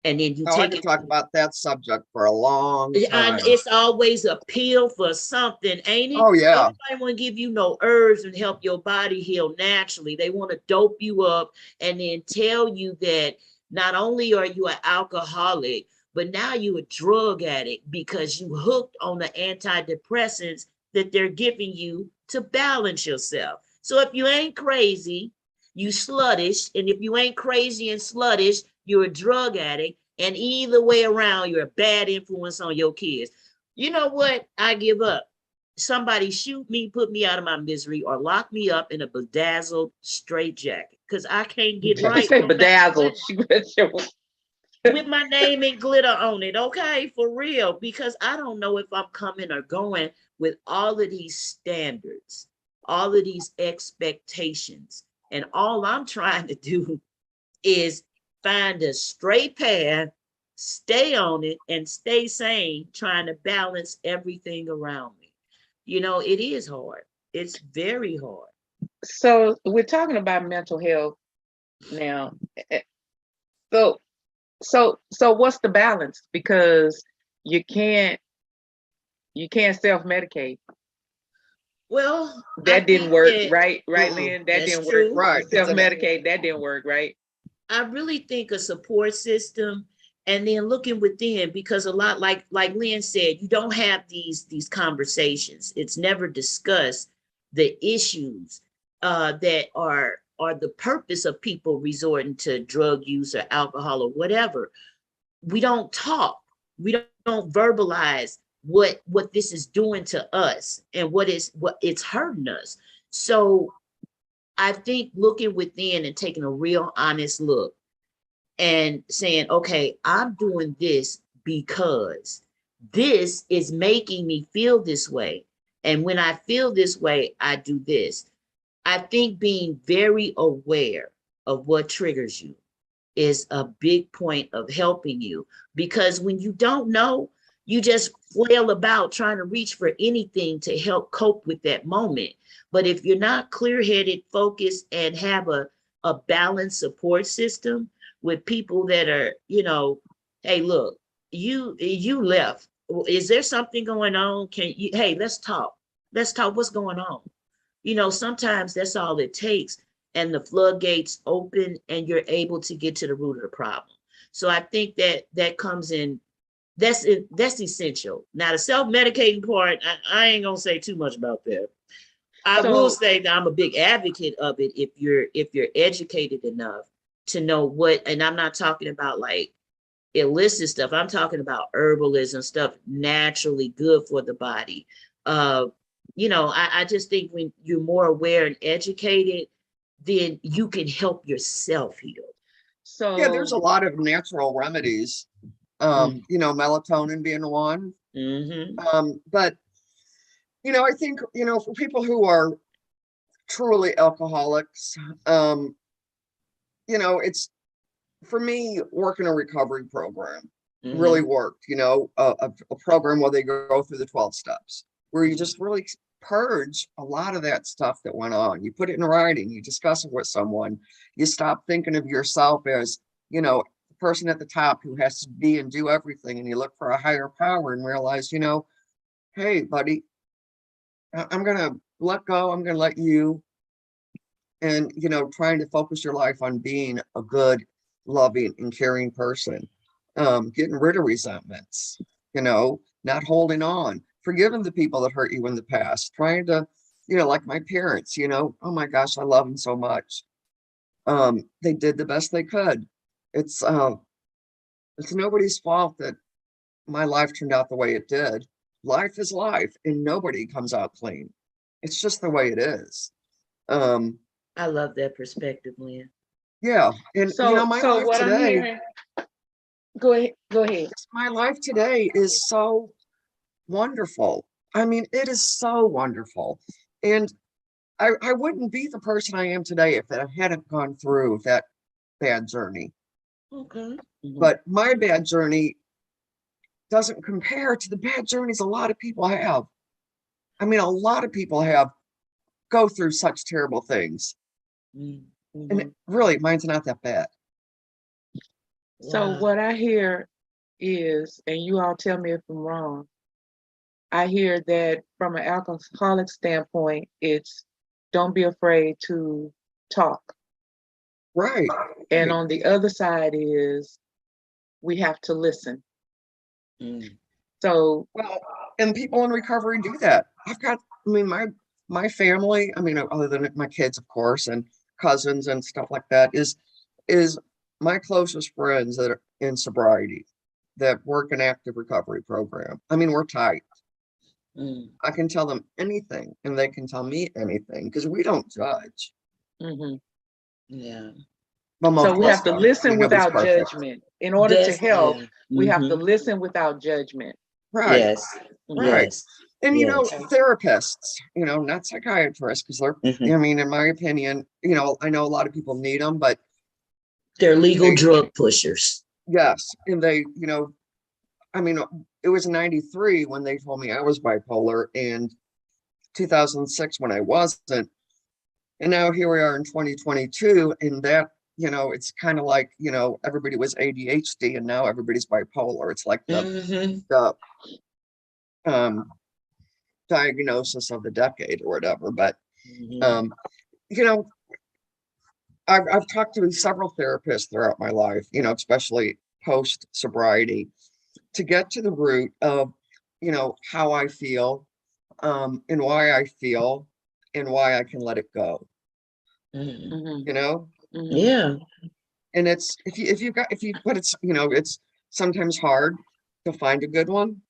And then you Oh, I take could it. talk about that subject for a long And time. it's always a pill for something, ain't it? Oh, yeah. Everybody want to give you no herbs and help your body heal naturally. They want to dope you up and then tell you that not only are you an alcoholic, but now you're a drug addict because you hooked on the antidepressants that they're giving you to balance yourself. So if you ain't crazy, you sluttish. And if you ain't crazy and sluttish, you're a drug addict. And either way around, you're a bad influence on your kids. You know what? I give up. Somebody shoot me, put me out of my misery, or lock me up in a bedazzled straitjacket because I can't get She right say no matter bedazzled. what. With my name and glitter on it, okay, for real, because I don't know if I'm coming or going with all of these standards, all of these expectations, and all I'm trying to do is find a straight path, stay on it, and stay sane, trying to balance everything around me. You know, it is hard. It's very hard. So we're talking about mental health now. So so what's the balance? Because you can't self-medicate. Well, I That didn't think work, that right? Right, Mm-mm. Lynn? That that's didn't work. true. Right. Self-medicate, that didn't work, right? I really think a support system and then looking within, because a lot like Lynn said, you don't have these conversations. It's never discussed the issues that are the purpose of people resorting to drug use or alcohol or whatever. We don't talk. We don't verbalize what this is doing to us and what it's hurting us. So I think looking within and taking a real honest look and saying, okay, I'm doing this because this is making me feel this way. And when I feel this way, I do this. I think being very aware of what triggers you is a big point of helping you, because when you don't know, you just flail about trying to reach for anything to help cope with that moment. But if you're not clear-headed, focused, and have a balanced support system with people that are, hey, look, you left. Is there something going on? Can you, hey, let's talk. Let's talk. What's going on? Sometimes that's all it takes, and the floodgates open and you're able to get to the root of the problem. So I think that comes in, that's it, that's essential. Now the self-medicating part, I ain't gonna say too much about that. I will So say that I'm a big advocate of it if you're educated enough to know what, and I'm not talking about like illicit stuff. I'm talking about herbalism stuff naturally good for the body. Uh, I just think when you're more aware and educated, then you can help yourself heal. Yeah, there's a so lot of natural remedies. Melatonin being one. Mm-hmm. But I think, for people who are truly alcoholics, it's for me, working a recovery program really Mm-hmm. worked, a program where they go through the 12 steps, where you just really purge a lot of that stuff that went on. You put it in writing, you discuss it with someone, you stop thinking of yourself as, the person at the top who has to be and do everything, and you look for a higher power and realize, hey, buddy, I'm going to let go, I'm going to let you, and, trying to focus your life on being a good, loving, and caring person, getting rid of resentments, not holding on, forgiving the people that hurt you in the past, trying to, like my parents, oh my gosh, I love them so much. They did the best they could. It's nobody's fault that my life turned out the way it did. Life is life, and nobody comes out clean. It's just the way it is. Um, I love that perspective, Lynn. yeah, and my so life what I'm today, hearing, go ahead. my life today is so wonderful. I mean, it is so wonderful. And I wouldn't be the person I am today if I hadn't gone through that bad journey. Okay. But my bad journey doesn't compare to the bad journeys a lot of people have. I mean, a lot of people go through such terrible things. And really, mine's not that bad. So what I hear is, and you all tell me if I'm wrong, I hear that from an alcoholic standpoint, it's don't be afraid to talk. Right. And on the other side is we have to listen. So, well, and people in recovery do that. My family, I mean, other than my kids, of course, and cousins and stuff like that, is my closest friends that are in sobriety, that work in active recovery program. I mean, we're tight. I can tell them anything and they can tell me anything because we don't judge. Yeah. So we have to listen without judgment. In order to help, we have to listen without judgment. Right. Yes. Right. Yes. And therapists, not psychiatrists, because they're, I mean, in my opinion, I know a lot of people need them, but they're legal drug pushers. Yes. And they, I mean, it was 93 when they told me I was bipolar, and 2006 when I wasn't. And now here we are in 2022, and that, it's kind of like, everybody was ADHD and now everybody's bipolar. It's like the diagnosis of the decade or whatever. But, I've talked to several therapists throughout my life, especially post sobriety, to get to the root of, how I feel, and why I feel, and why I can let it go. Yeah. And it's but it's it's sometimes hard to find a good one.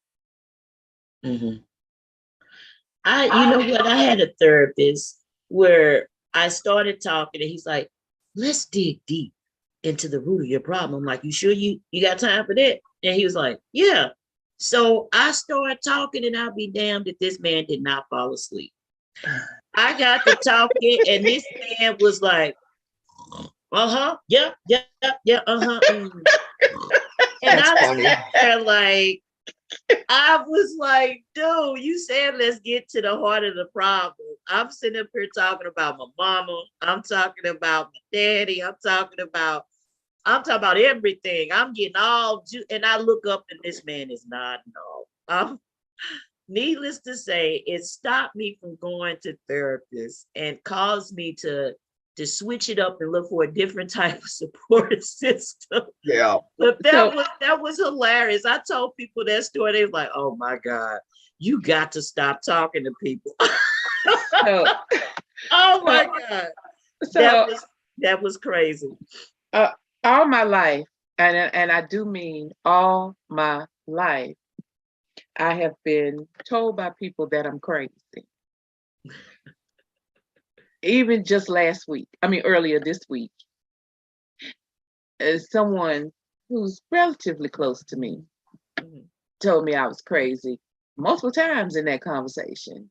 I had a therapist where I started talking and he's like, let's dig deep into the root of your problem. I'm like, you sure you got time for that? And he was like, yeah. So I started talking, and I'll be damned if this man did not fall asleep. I got to talking and this man was like, yeah, and I was like, dude, you said let's get to the heart of the problem. I'm sitting up here talking about my mama. I'm talking about my daddy. I'm talking about everything. I'm getting and I look up and this man is nodding off. Needless to say, it stopped me from going to therapists and caused me to switch it up and look for a different type of support system. Yeah. But that was hilarious. I told people that story. They were like, oh my God, you got to stop talking to people. Oh my God. That was crazy. All my life, and I do mean all my life, I have been told by people that I'm crazy. Even just earlier this week, someone who's relatively close to me told me I was crazy multiple times in that conversation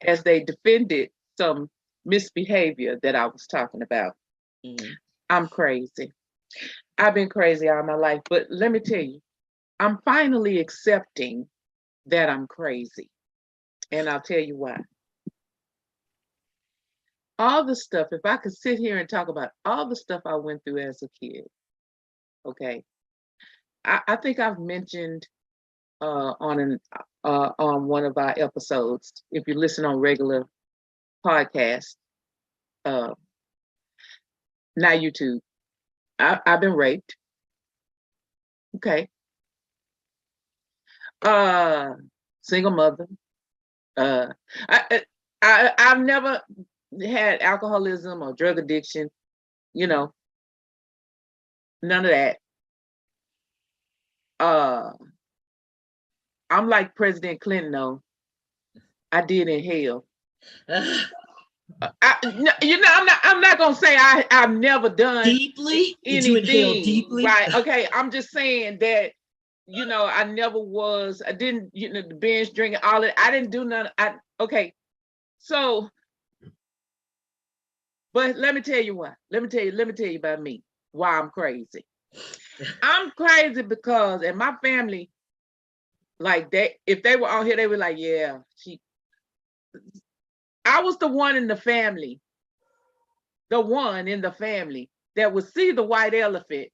as they defended some misbehavior that I was talking about. I'm crazy. I've been crazy all my life, but let me tell you, I'm finally accepting that I'm crazy. And I'll tell you why. All the stuff, if I could sit here and talk about all the stuff I went through as a kid, okay. I think I've mentioned on one of our episodes, if you listen on regular podcasts, not YouTube, I've been raped. Okay. Single mother. I've never had alcoholism or drug addiction, none of that. I'm like President Clinton, though. I did in hell. I'm not gonna say I've never done deeply anything deeply, right? Okay, I'm just saying that I never was. I didn't the binge drinking, all that. I didn't do none. Okay, so, but let me tell you why. Let me tell you about me. Why I'm crazy. I'm crazy because in my family, like if they were on here, they were like, yeah, I was the one in the family that would see the white elephant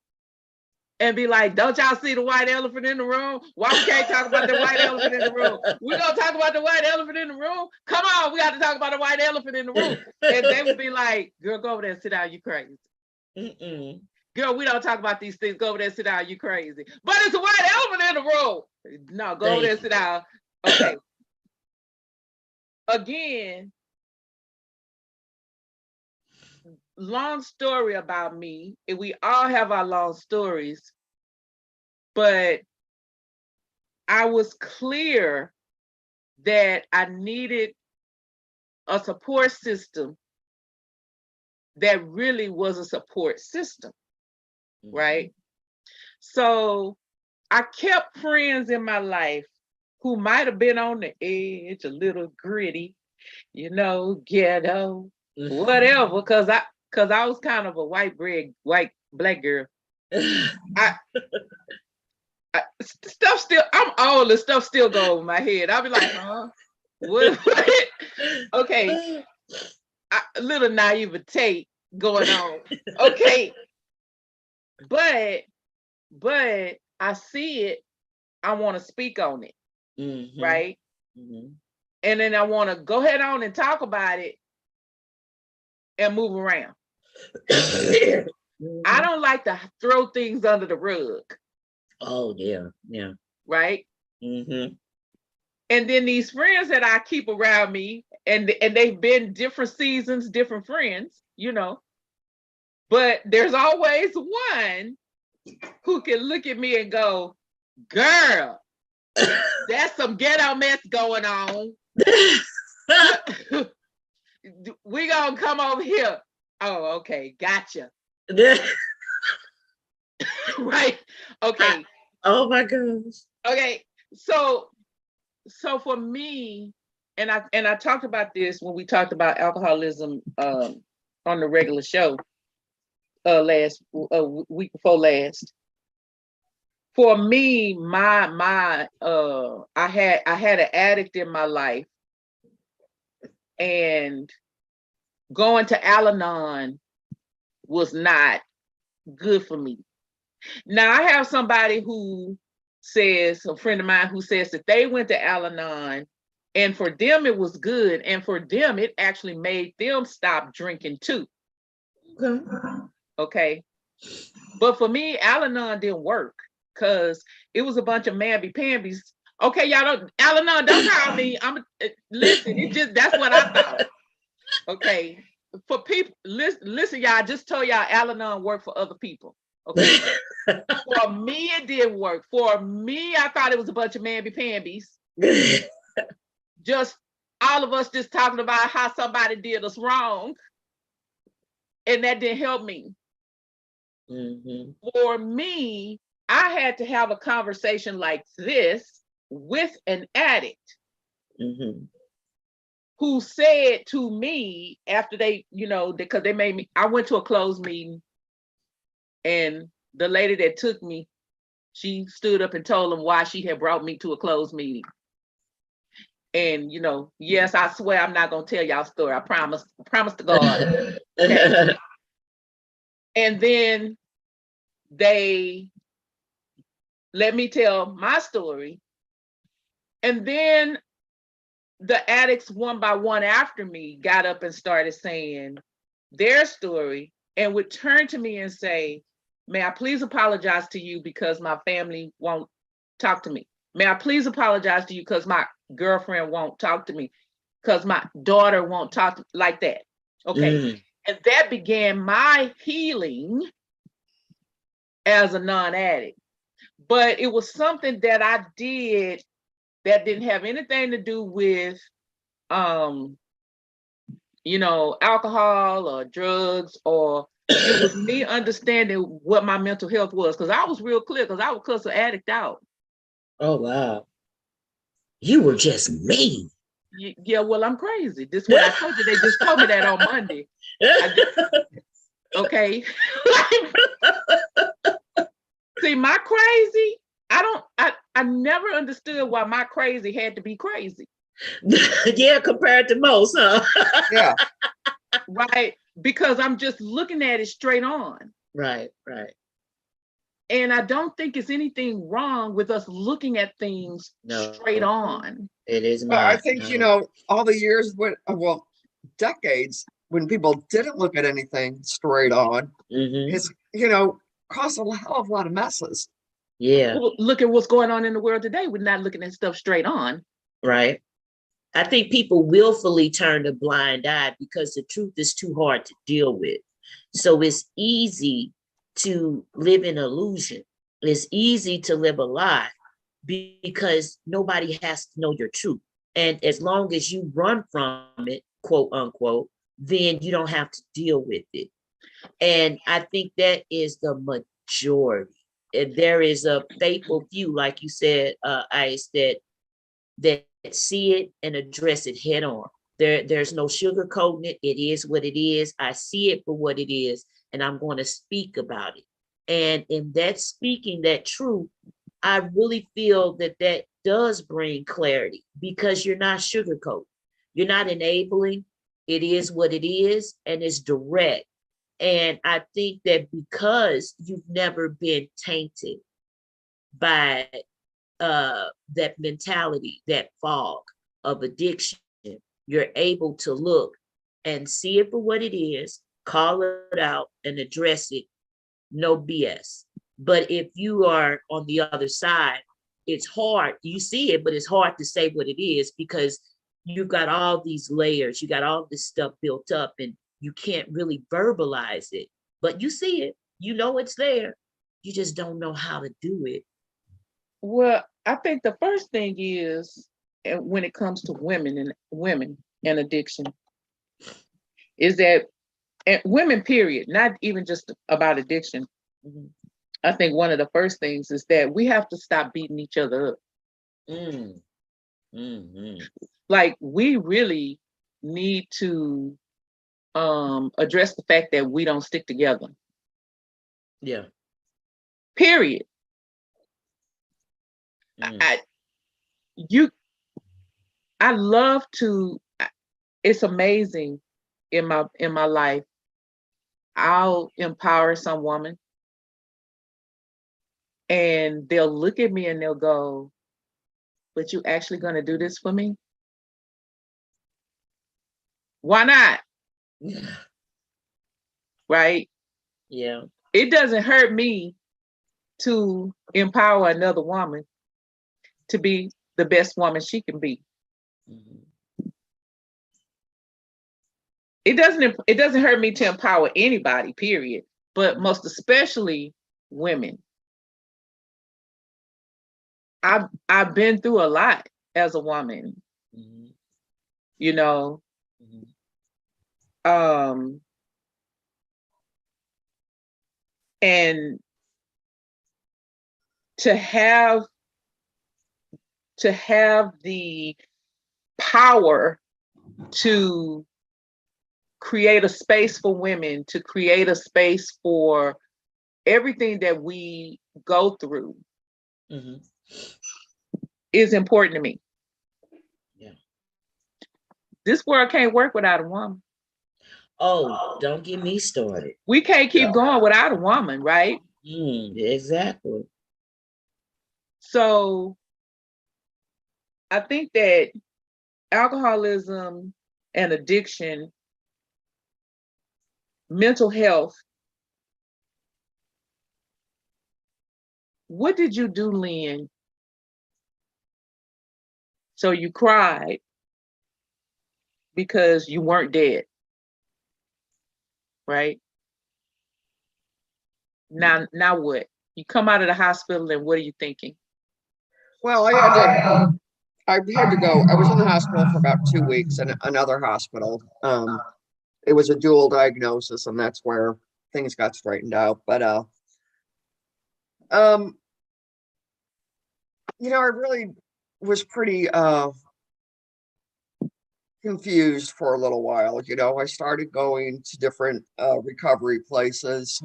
and be like, don't y'all see the white elephant in the room? Why we can't talk about the white elephant in the room? We're going to talk about the white elephant in the room? Come on, we got to talk about the white elephant in the room. And they would be like, girl, go over there and sit down, you crazy. Mm-mm. Girl, we don't talk about these things. Go over there and sit down, you crazy. But it's a white elephant in the room. No, go over there and sit down. Okay. Again, long story about me, and we all have our long stories, but I was clear that I needed a support system that really was a support system, right? So I kept friends in my life who might have been on the edge, a little gritty, ghetto, whatever, because I was kind of a white black girl. I'm old and stuff still go over my head. I'll be like, huh? What? Okay. A little naivete going on. Okay. But I see it. I want to speak on it. Right? And then I want to go ahead on and talk about it and move around. I don't like to throw things under the rug. Oh, yeah. Right? And then these friends that I keep around me, and they've been different seasons, different friends, but there's always one who can look at me and go, girl, that's some ghetto mess going on. We gonna come over here. Oh, okay, gotcha. Right? Okay. Oh my gosh. Okay, so for me, and I talked about this when we talked about alcoholism on the regular show last week before last. For me, I had an addict in my life, and going to Al-Anon was not good for me. Now I have somebody who says, a friend of mine who says that they went to Al-Anon and for them it was good, and for them it actually made them stop drinking too. Okay. But for me, Al-Anon didn't work because it was a bunch of mamby-pambies. Okay, y'all Al-Anon, don't call me. Listen, that's what I thought. Okay. For people, listen, y'all, I just told y'all Al-Anon worked for other people. Okay. For me, it didn't work. For me, I thought it was a bunch of mamby-pambies. Just all of us just talking about how somebody did us wrong. And that didn't help me. For me, I had to have a conversation like this with an addict who said to me after they, because they made me, I went to a closed meeting, and the lady that took me, she stood up and told them why she had brought me to a closed meeting. And, yes, I swear I'm not going to tell y'all story. I promise to God. Okay. And then they let me tell my story. And then the addicts one by one after me got up and started saying their story and would turn to me and say, may I please apologize to you because my family won't talk to me. May I please apologize to you because my girlfriend won't talk to me, because my daughter won't talk to me, like that. Okay. And that began my healing as a non-addict. But it was something that I did that didn't have anything to do with, alcohol or drugs, or it was me understanding what my mental health was, because I was real clear, because I would cuss an addict out. Oh, wow. You were just mean. Yeah, well, I'm crazy. This is what I told you. They just told me that on Monday. Okay. See, my crazy, I never understood why my crazy had to be crazy. Yeah, compared to most, huh? Yeah. Right? Because I'm just looking at it straight on. Right, right. And I don't think it's anything wrong with us looking at things straight on. It is But I not. think, No. all the years when, well, decades when people didn't look at anything straight on, it's, caused a hell of a lot of messes. Yeah. Well, look at what's going on in the world today. We're not looking at stuff straight on. Right. I think people willfully turn a blind eye because the truth is too hard to deal with. So it's easy to live in illusion. It's easy to live a lie because nobody has to know your truth. And as long as you run from it, quote unquote, then you don't have to deal with it. And I think that is the majority. And there is a faithful few, like you said, Ice, that see it and address it head on. There's no sugarcoating it. It is what it is. I see it for what it is, and I'm going to speak about it. And in that speaking that truth, I really feel that that does bring clarity because you're not sugarcoating. You're not enabling. It is what it is, and it's direct. And I think that because you've never been tainted by that mentality, that fog of addiction, you're able to look and see it for what it is, call it out and address it, no BS. But if you are on the other side, it's hard. You see it, but it's hard to say what it is because you've got all these layers, you got all this stuff built up and you can't really verbalize it, but you see it, you know it's there. You just don't know how to do it. Well, I think the first thing is when it comes to women and addiction is that women, period, not even just about addiction. Mm-hmm. I think one of the first things is that we have to stop beating each other up. Mm. Mm-hmm. Like we really need to address the fact that we don't stick together. Yeah. Period. Mm. I love to. It's amazing in my life. I'll empower some woman, and they'll look at me and they'll go, "But you actually going to do this for me? Why not?" Yeah. Right? Yeah. It doesn't hurt me to empower another woman to be the best woman she can be. Mm-hmm. It doesn't hurt me to empower anybody, period, but most especially women. I've been through a lot as a woman, Mm-hmm. you know. Mm-hmm. And to have the power to create a space for women, to create a space for everything that we go through Mm-hmm. is important to me. Yeah. This world can't work without a woman. Oh, don't get me started. We can't keep going without a woman, right? Exactly. So I think that alcoholism and addiction, mental health. What did you do, Lynn? So you cried because you weren't dead, right? Now what? You come out of the hospital and what are you thinking? Well, I had to go. I was in the hospital for about 2 weeks in another hospital. It was a dual diagnosis, and that's where things got straightened out. But um, I really was pretty confused for a little while. I started going to different recovery places.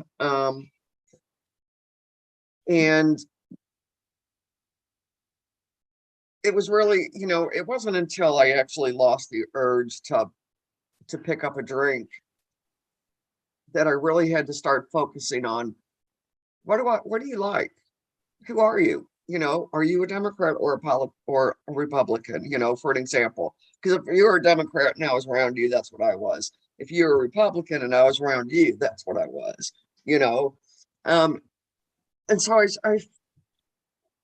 And it was really, it wasn't until I actually lost the urge to pick up a drink that I really had to start focusing on what do you like? Who are you? Are you a Democrat or a Republican? For an example, because if you're a Democrat and I was around you, that's what I was. If you're a Republican and I was around you, that's what I was. And so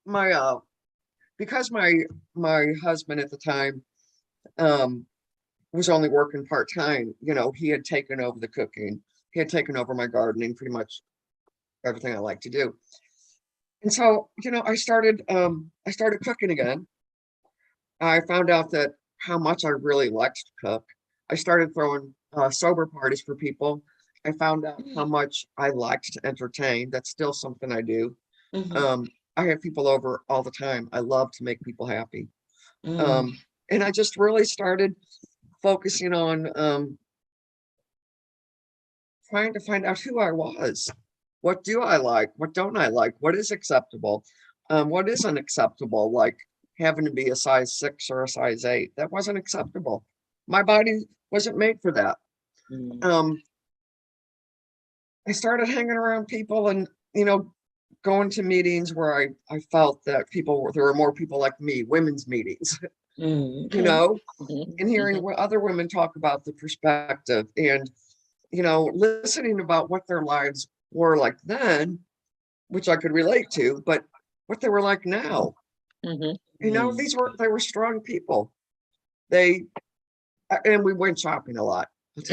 my because my husband at the time was only working part-time, he had taken over the cooking, he had taken over my gardening, pretty much everything I like to do. And so, I started cooking again. I found out that how much I really liked to cook. I started throwing sober parties for people. I found out how much I liked to entertain. That's still something I do. I have people over all the time. I love to make people happy. And I just really started focusing on trying to find out who I was. What do I like? What don't I like? What is acceptable? What is unacceptable? Like having to be a size 6 or a size 8. That wasn't acceptable. My body wasn't made for that. I started hanging around people and, going to meetings where I felt that there were more people like me, women's meetings, and hearing other women talk about the perspective and, listening about what their lives were like then, which I could relate to, but what they were like now. They were strong people. And we went shopping a lot. We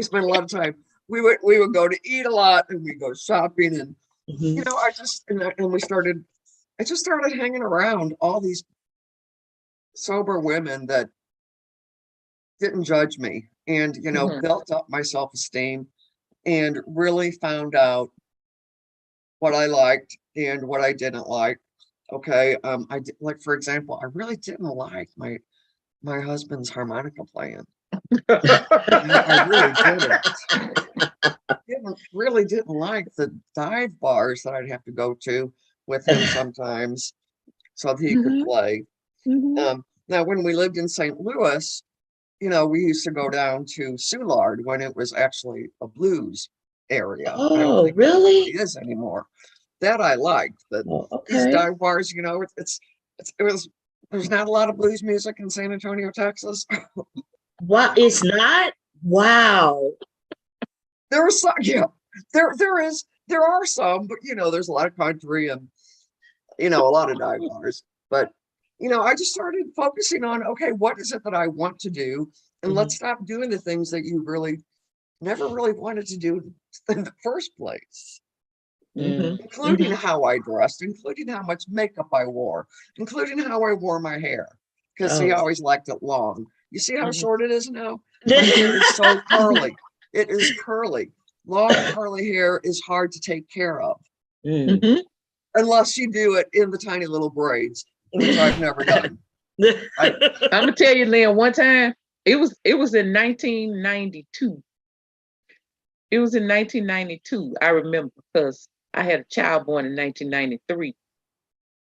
spent a lot of time. We would go to eat a lot and we'd go shopping and I just started hanging around all these sober women that didn't judge me and built up my self-esteem and really found out what I liked and what I didn't like. Okay. I did, like, for example, I really didn't like my husband's harmonica playing. I really didn't like the dive bars that I'd have to go to with him sometimes so that he could play. Now, when we lived in St. Louis, we used to go down to Soulard when it was actually a blues area. Oh, I don't think really? it is anymore. That I liked. These dive bars, there's not a lot of blues music in San Antonio, Texas. What? It's not? Wow. There was some, there are some, but there's a lot of country and a lot of dive bars. But I just started focusing on, okay, what is it that I want to do? And let's stop doing the things that you really never really wanted to do in the first place. Including how I dressed, including how much makeup I wore, including how I wore my hair. Because he always liked it long. You see how short it is now? My hair is so curly. It is curly. Long curly hair is hard to take care of. Unless you do it in the tiny little braids, which I've never done. I'm gonna tell you, Lynn, one time, it was in 1992. It was in 1992, I remember, because I had a child born in 1993.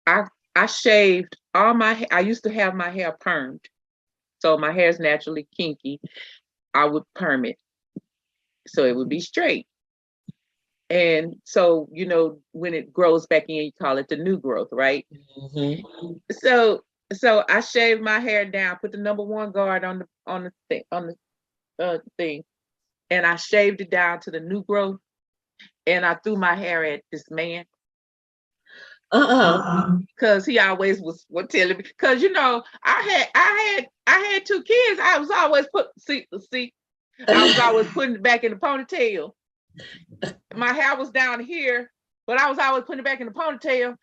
I shaved all my hair. I used to have my hair permed. So my hair is naturally kinky. I would perm it so it would be straight. And so, when it grows back in, you call it the new growth, right? So I shaved my hair down, put the #1 guard on the thing, and I shaved it down to the new growth, and I threw my hair at this man. Because he always was telling me, because I had 2 kids. I was always putting it back in the ponytail. My hair was down here, but I was always putting it back in the ponytail.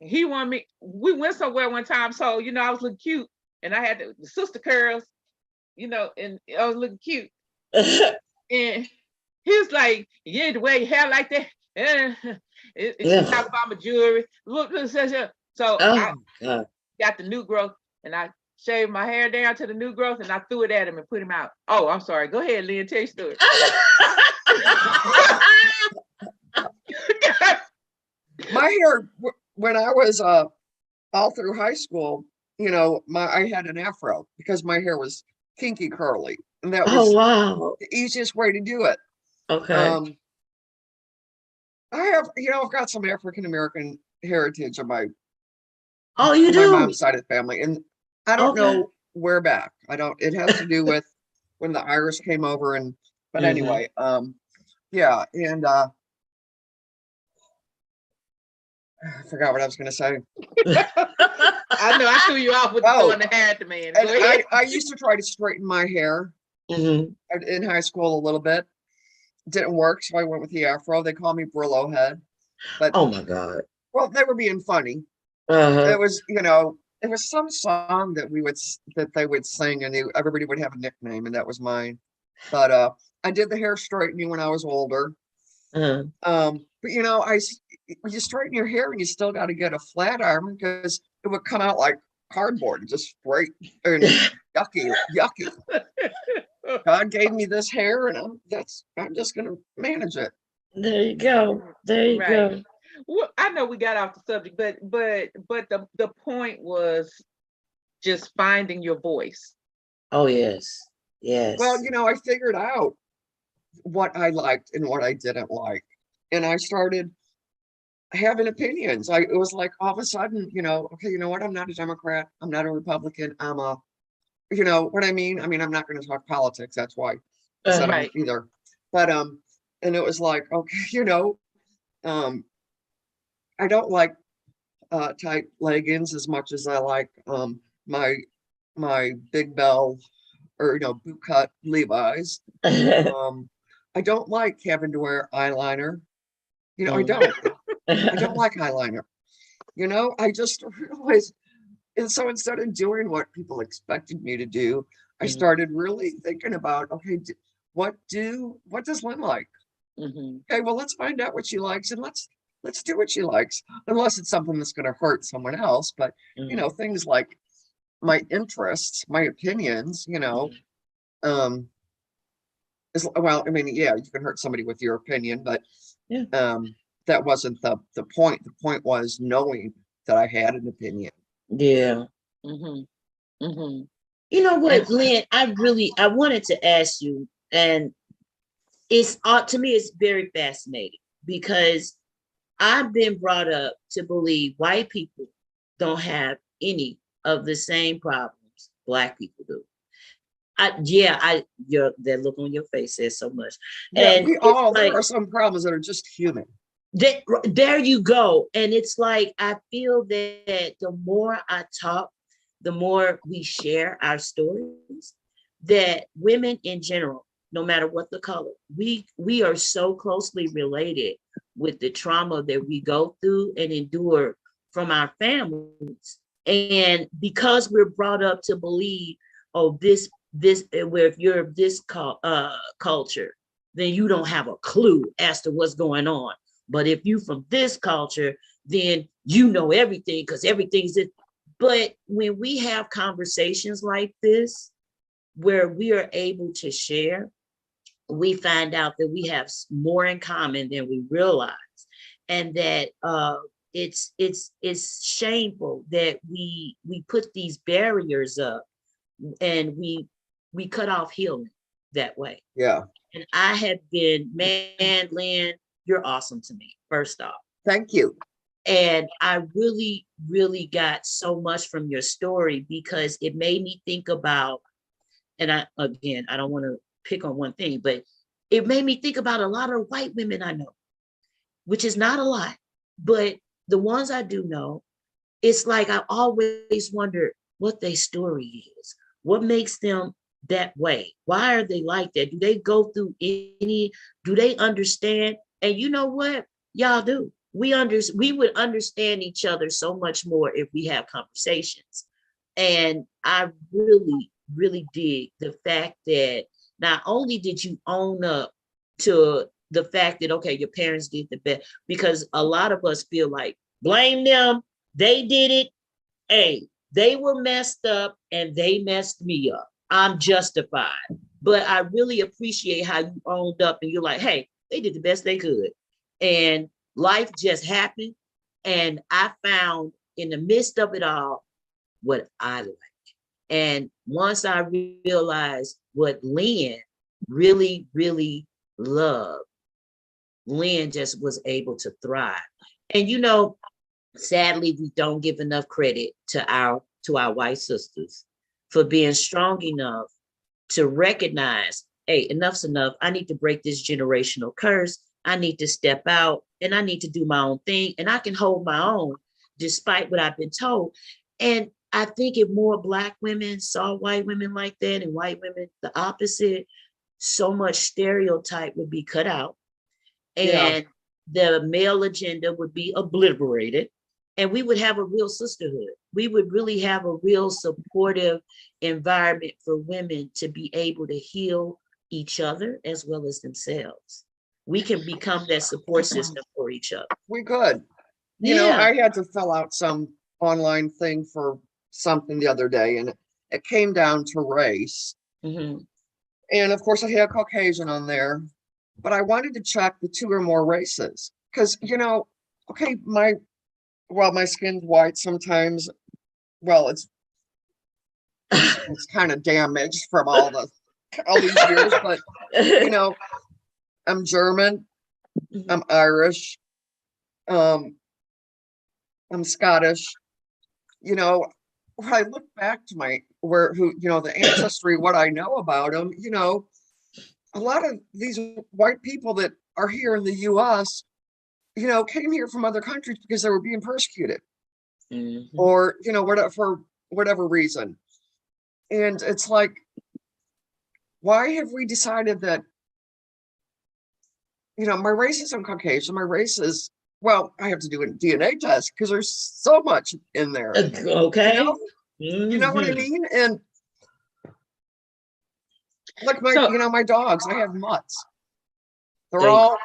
He wanted me. We went somewhere one time, so I was looking cute, and I had the sister curls, and I was looking cute. And he was like, "You ain't to wear your hair like that." It's talking about my jewelry. Look. So I got the new growth, and I shaved my hair down to the new growth, and I threw it at him and put him out. Oh, I'm sorry. Go ahead, Lynn. Tell your story. My hair, when I was all through high school, I had an afro because my hair was kinky curly, and that Oh, was wow. the easiest way to do it. Okay. Um, I have, I've got some African American heritage on Oh, you my do? mom's side of the family, and I don't Okay. know where back. I don't. It has to do with when the Irish came over, and but Hmm. anyway, yeah, and I forgot what I was going to say. I know I threw you off with the Oh, throwing the hat at the man. and Go ahead. I used to try to straighten my hair Hmm. in high school a little bit. Didn't work, so I went with the afro. They call me Brillo head, but Oh my God. well, they were being funny. Uh-huh. It was, it was some song that that they would sing, and everybody would have a nickname, and that was mine. But I did the hair straightening when I was older. Uh-huh. But when you straighten your hair, and you still got to get a flat iron because it would come out like cardboard, just straight and yucky, yucky. God gave me this hair, and I'm just gonna manage it. There you go. There you Right. go. Well, I know we got off the subject, but the point was just finding your voice. Oh, yes. Well, Yes. I figured out what I liked and what I didn't like, and I started having opinions. It was like all of a sudden, okay, you know what? I'm not a Democrat. I'm not a Republican. I'm a, you know what I mean? I mean, I'm not going to talk politics. That's why I said Uh-huh. I'm Right. either. But and it was like, okay, um, I don't like tight leggings as much as I like my big bell or boot cut Levi's. Um, I don't like having to wear eyeliner. I Mm. don't. I don't like eyeliner. I just realized, and so instead of doing what people expected me to do, I Mhm. started really thinking about, okay, what does Lynn like? Mm-hmm. Okay, well, let's find out what she likes, and let's do what she likes, unless it's something that's going to hurt someone else. But Mhm. things like my interests, my opinions, Mhm. um, well, I mean, yeah, you can hurt somebody with your opinion, but Yeah. um, that wasn't the point. The point was knowing that I had an opinion. Yeah. Mm-hmm. Mm-hmm. You know And what, Lynn? I wanted to ask you, and it's to me, it's very fascinating because I've been brought up to believe white people don't have any of the same problems Black people do. That look on your face says so much. Yeah, And it's there like are some problems that are just human. there you go. And it's like I feel that the more I talk, the more we share our stories, that women in general, no matter what the color, we are so closely related with the trauma that we go through and endure from our families. And because we're brought up to believe, oh, this where if you're of this culture, then you don't have a clue as to what's going on. But if you from this culture, then you know everything because everything's it. But when we have conversations like this, where we are able to share, we find out that we have more in common than we realize, and that it's shameful that we put these barriers up and we cut off healing that way. Yeah. And I have been, man, Lynn, you're awesome to me, first off. Thank you. And I really, really got so much from your story because it made me think about, and I don't want to pick on one thing, but it made me think about a lot of white women I know, which is not a lot, but the ones I do know, it's like I always wondered what their story is. What makes them that way? Why are they like that? Do they go through do they understand? And you know what? Y'all do. We would understand each other so much more if we have conversations. And I really, really dig the fact that not only did you own up to the fact that, okay, your parents did the best, because a lot of us feel like blame them, they did it. Hey, they were messed up and they messed me up. I'm justified. But I really appreciate how you owned up and you're like, hey, they did the best they could. And life just happened. And I found in the midst of it all what I like. And once I realized what Lynn really, really loved, Lynn just was able to thrive. And you know, sadly, we don't give enough credit to our white sisters for being strong enough to recognize, hey, enough's enough. I need to break this generational curse. I need to step out and I need to do my own thing. And I can hold my own despite what I've been told. And I think if more Black women saw white women like that and white women the opposite, so much stereotype would be cut out. And the male agenda would be obliterated. And we would have a real sisterhood. We would really have a real supportive environment for women to be able to heal each other as well as themselves. We can become that support system for each other. We could. You know, I had to fill out some online thing for something the other day, and it came down to race. Mm-hmm. And of course, I had Caucasian on there, but I wanted to check the 2 or more races because, you know, okay, my skin's white sometimes. Well, it's kind of damaged from all these years, but you know, I'm German, I'm Irish, I'm Scottish. You know, when I look back to the ancestry, what I know about them, you know, a lot of these white people that are here in the US, you know, came here from other countries because they were being persecuted, or, you know, for whatever reason. And it's like, why have we decided that, you know, my race is Caucasian, my race is, well, I have to do a DNA test because there's so much in there. Okay. You know what I mean? And like my dogs, I have mutts. They're all,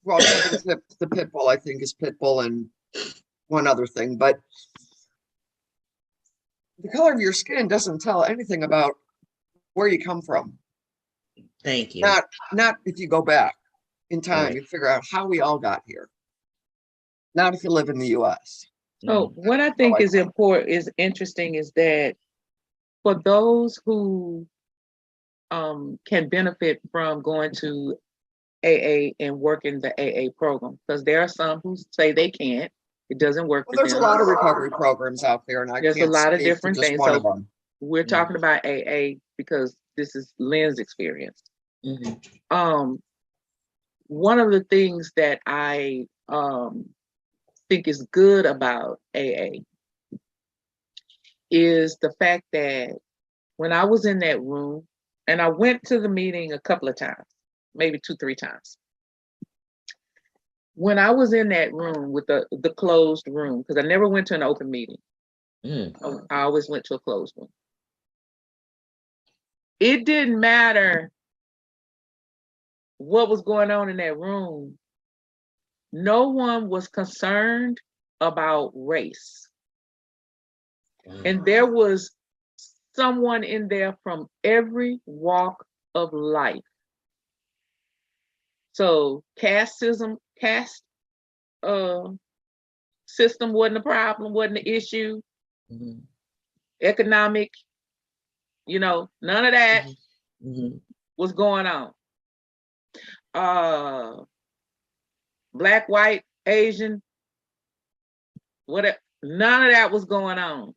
well, the pit bull, I think, is pit bull and one other thing, but the color of your skin doesn't tell anything about where you come from. Thank you. Not if you go back in time, you figure out how we all got here. Not if you live in the US. So what I think is interesting is that for those who can benefit from going to AA and working the AA program, because there are some who say they can't, it doesn't work for them. There's a lot of recovery programs out there, and there's a lot of different things. One of them. We're talking about AA because this is Lynn's experience. One of the things that I think is good about AA is the fact that when I was in that room, and I went to the meeting a couple of times, maybe 2-3 times. When I was in that room with the closed room, because I never went to an open meeting. I always went to a closed one. It didn't matter what was going on in that room. No one was concerned about race. And there was someone in there from every walk of life. So caste system wasn't a problem, wasn't an issue. Economic, you know, none of that was going on. Black, white, Asian, whatever, none of that was going on.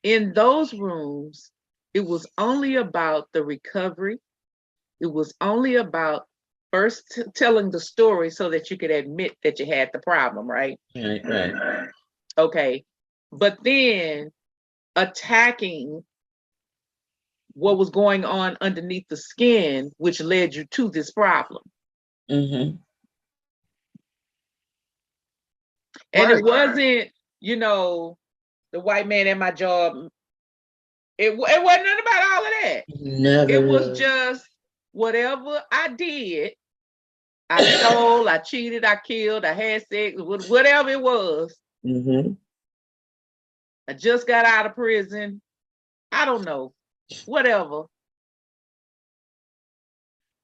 In those rooms, it was only about the recovery. It was only about first telling the story so that you could admit that you had the problem, right? Right. Okay. But then attacking what was going on underneath the skin, which led you to this problem. And it wasn't, you know, the white man at my job. It wasn't nothing about all of that. Never. It was just whatever I did, I stole, I cheated, I killed, I had sex, whatever it was. I just got out of prison. I don't know, whatever.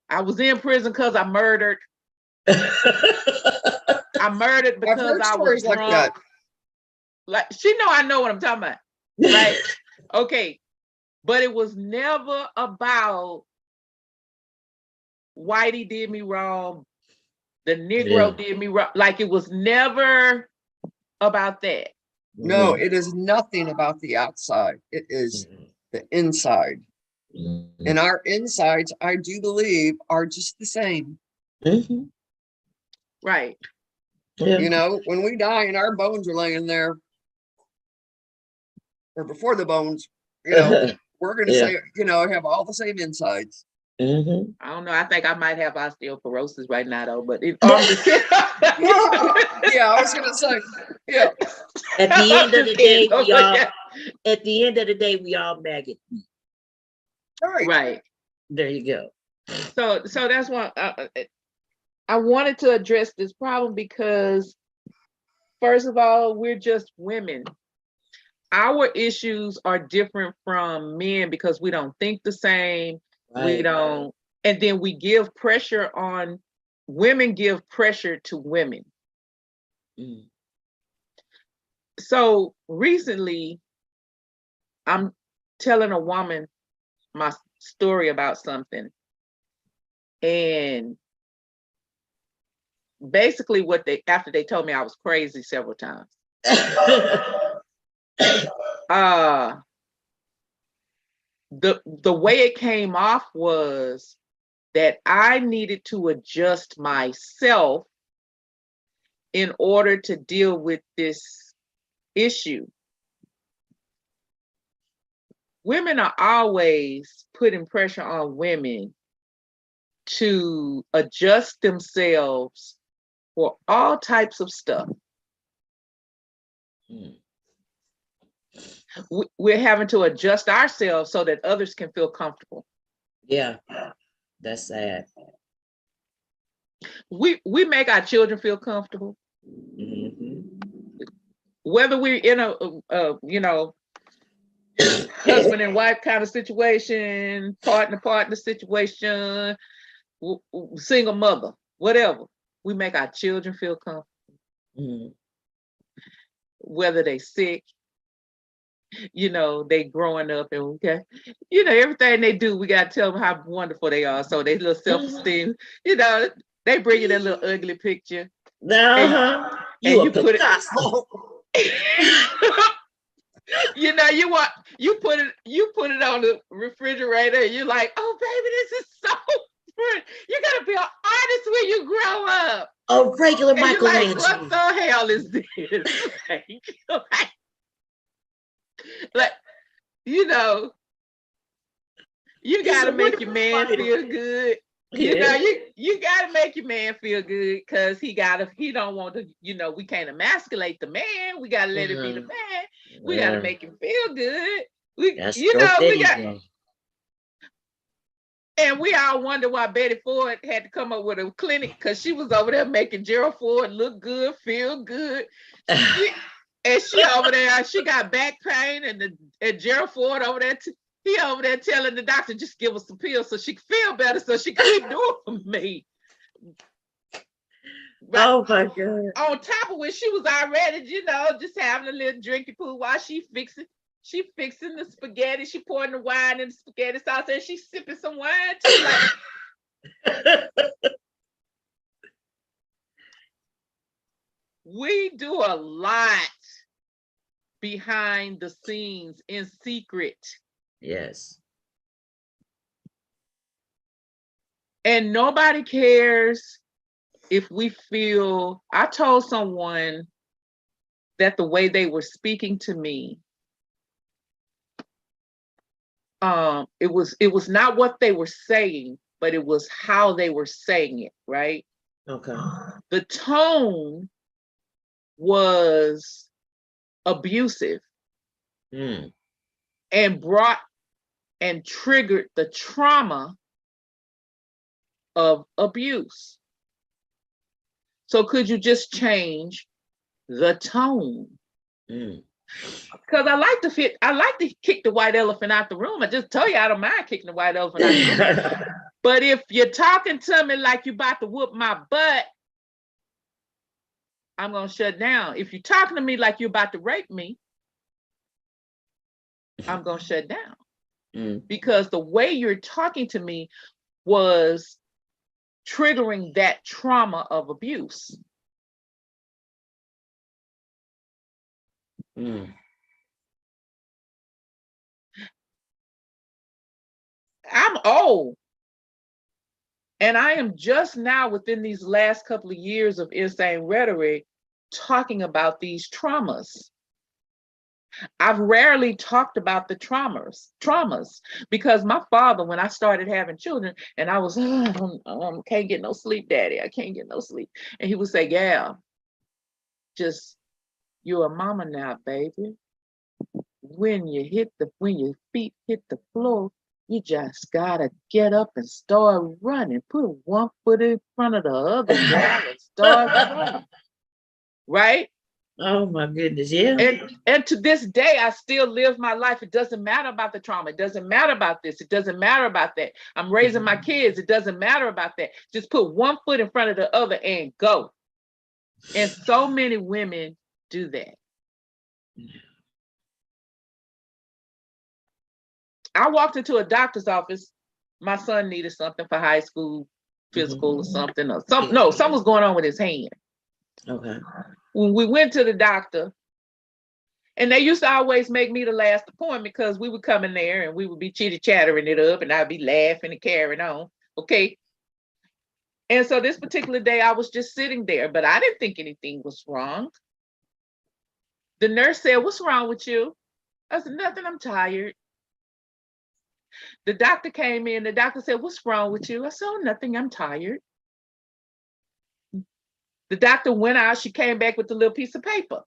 I was in prison because I murdered. I I murdered I've because heard I was stories like drunk. that. Like she know I know what I'm talking about, right? Okay, but it was never about Whitey did me wrong, the Negro did me wrong. Like it was never about that. No, it is nothing about the outside. It is the inside. And our insides, I do believe, are just the same. Right. You know, when we die and our bones are laying there, or before the bones, you know, we're going to say, you know, have all the same insides. I don't know. I think I might have osteoporosis right now, though. But I'm just kidding. Yeah, I was going to say, yeah. At the end of the day, we all. At the end of the day, we all maggot. Right. There you go. So that's why I wanted to address this problem because, first of all, we're just women. Our issues are different from men because we don't think the same. We don't, and then we give pressure on women, give pressure to women. So recently, I'm telling a woman my story about something, and basically after they told me I was crazy several times. The way it came off was that I needed to adjust myself in order to deal with this issue. Women are always putting pressure on women to adjust themselves for all types of stuff. We're having to adjust ourselves so that others can feel comfortable. Yeah, that's sad. We make our children feel comfortable. Whether we're in a you know, husband and wife kind of situation, partner situation, single mother, whatever, we make our children feel comfortable. Whether they sick, you know, they growing up and okay, you know, everything they do, we got to tell them how wonderful they are. So they little self-esteem, you know, they bring you that little ugly picture. And you put it, you know, you put it on the refrigerator and you're like, oh baby, this is so pretty. You're gonna be an artist when you grow up. Oh, regular Michelangelo. Like, what the hell is this? Like, you know, you gotta make your man feel good. You know, you gotta make your man feel good because he don't want to, you know, we can't emasculate the man. We gotta let it be the man. We gotta make him feel good. And we all wonder why Betty Ford had to come up with a clinic because she was over there making Gerald Ford look good, feel good. And she over there, she got back pain, and Gerald Ford over there, he over there telling the doctor, just give us some pills so she can feel better, so she can keep doing me. Right? Oh my God. On top of which she was already, you know, just having a little drinky poo while she fixing the spaghetti. She pouring the wine in the spaghetti sauce and she's sipping some wine too. Like, we do a lot behind the scenes in secret. Yes. And nobody cares if we feel. I told someone that the way they were speaking to me, it was not what they were saying, but it was how they were saying it, right? Okay. The tone was abusive and brought and triggered the trauma of abuse. So could you just change the tone? Because I like to kick the white elephant out the room. I just tell you I don't mind kicking the white elephant out the room. But if you're talking to me like you're about to whoop my butt, I'm going to shut down. If you're talking to me like you're about to rape me, I'm going to shut down. Because the way you're talking to me was triggering that trauma of abuse. I'm old. And I am just now, within these last couple of years of Insane Rhetoric, talking about these traumas. I've rarely talked about the traumas, because my father, when I started having children, and I was, can't get no sleep, Daddy, I can't get no sleep. And he would say, yeah, just, you're a mama now, baby. When your feet hit the floor, you just gotta get up and start running. Put one foot in front of the other, and start running. Right? Oh my goodness, yeah. And to this day, I still live my life. It doesn't matter about the trauma. It doesn't matter about this. It doesn't matter about that. I'm raising my kids. It doesn't matter about that. Just put one foot in front of the other and go. And so many women do that. I walked into a doctor's office. My son needed something for high school, physical or something. Something was going on with his hand. Okay. When we went to the doctor, and they used to always make me the last appointment, because we would come in there and we would be chitter-chattering it up, and I'd be laughing and carrying on. Okay. And so this particular day, I was just sitting there, but I didn't think anything was wrong. The nurse said, "What's wrong with you?" I said, "Nothing, I'm tired." The doctor came in. The doctor said, "What's wrong with you?" I said, "Oh, nothing, I'm tired." The doctor went out. She came back with a little piece of paper.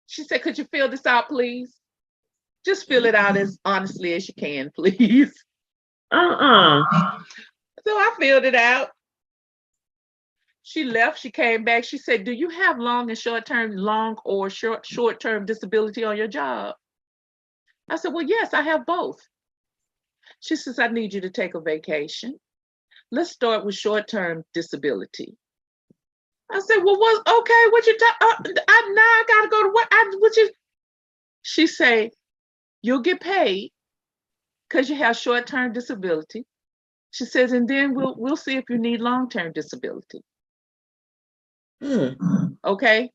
She said, "Could you fill this out, please? Just fill it out as honestly as you can, please." So I filled it out. She left. She came back. She said, "Do you have long or short-term disability on your job?" I said, "Well, yes, I have both." She says, "I need you to take a vacation. Let's start with short-term disability." I said, "Well, okay, what you now I gotta go to work. She say, "You'll get paid because you have short-term disability." She says, "And then we'll see if you need long-term disability." Okay.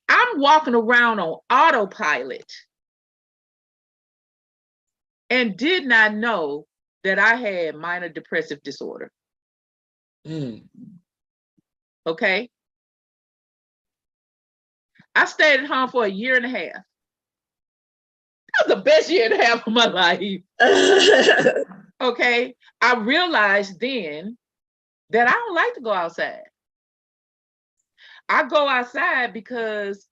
I'm walking around on autopilot and did not know that I had minor depressive disorder. Okay. I stayed at home for 1.5 years. That was the best 1.5 years of my life. Okay. I realized then that I don't like to go outside. I go outside because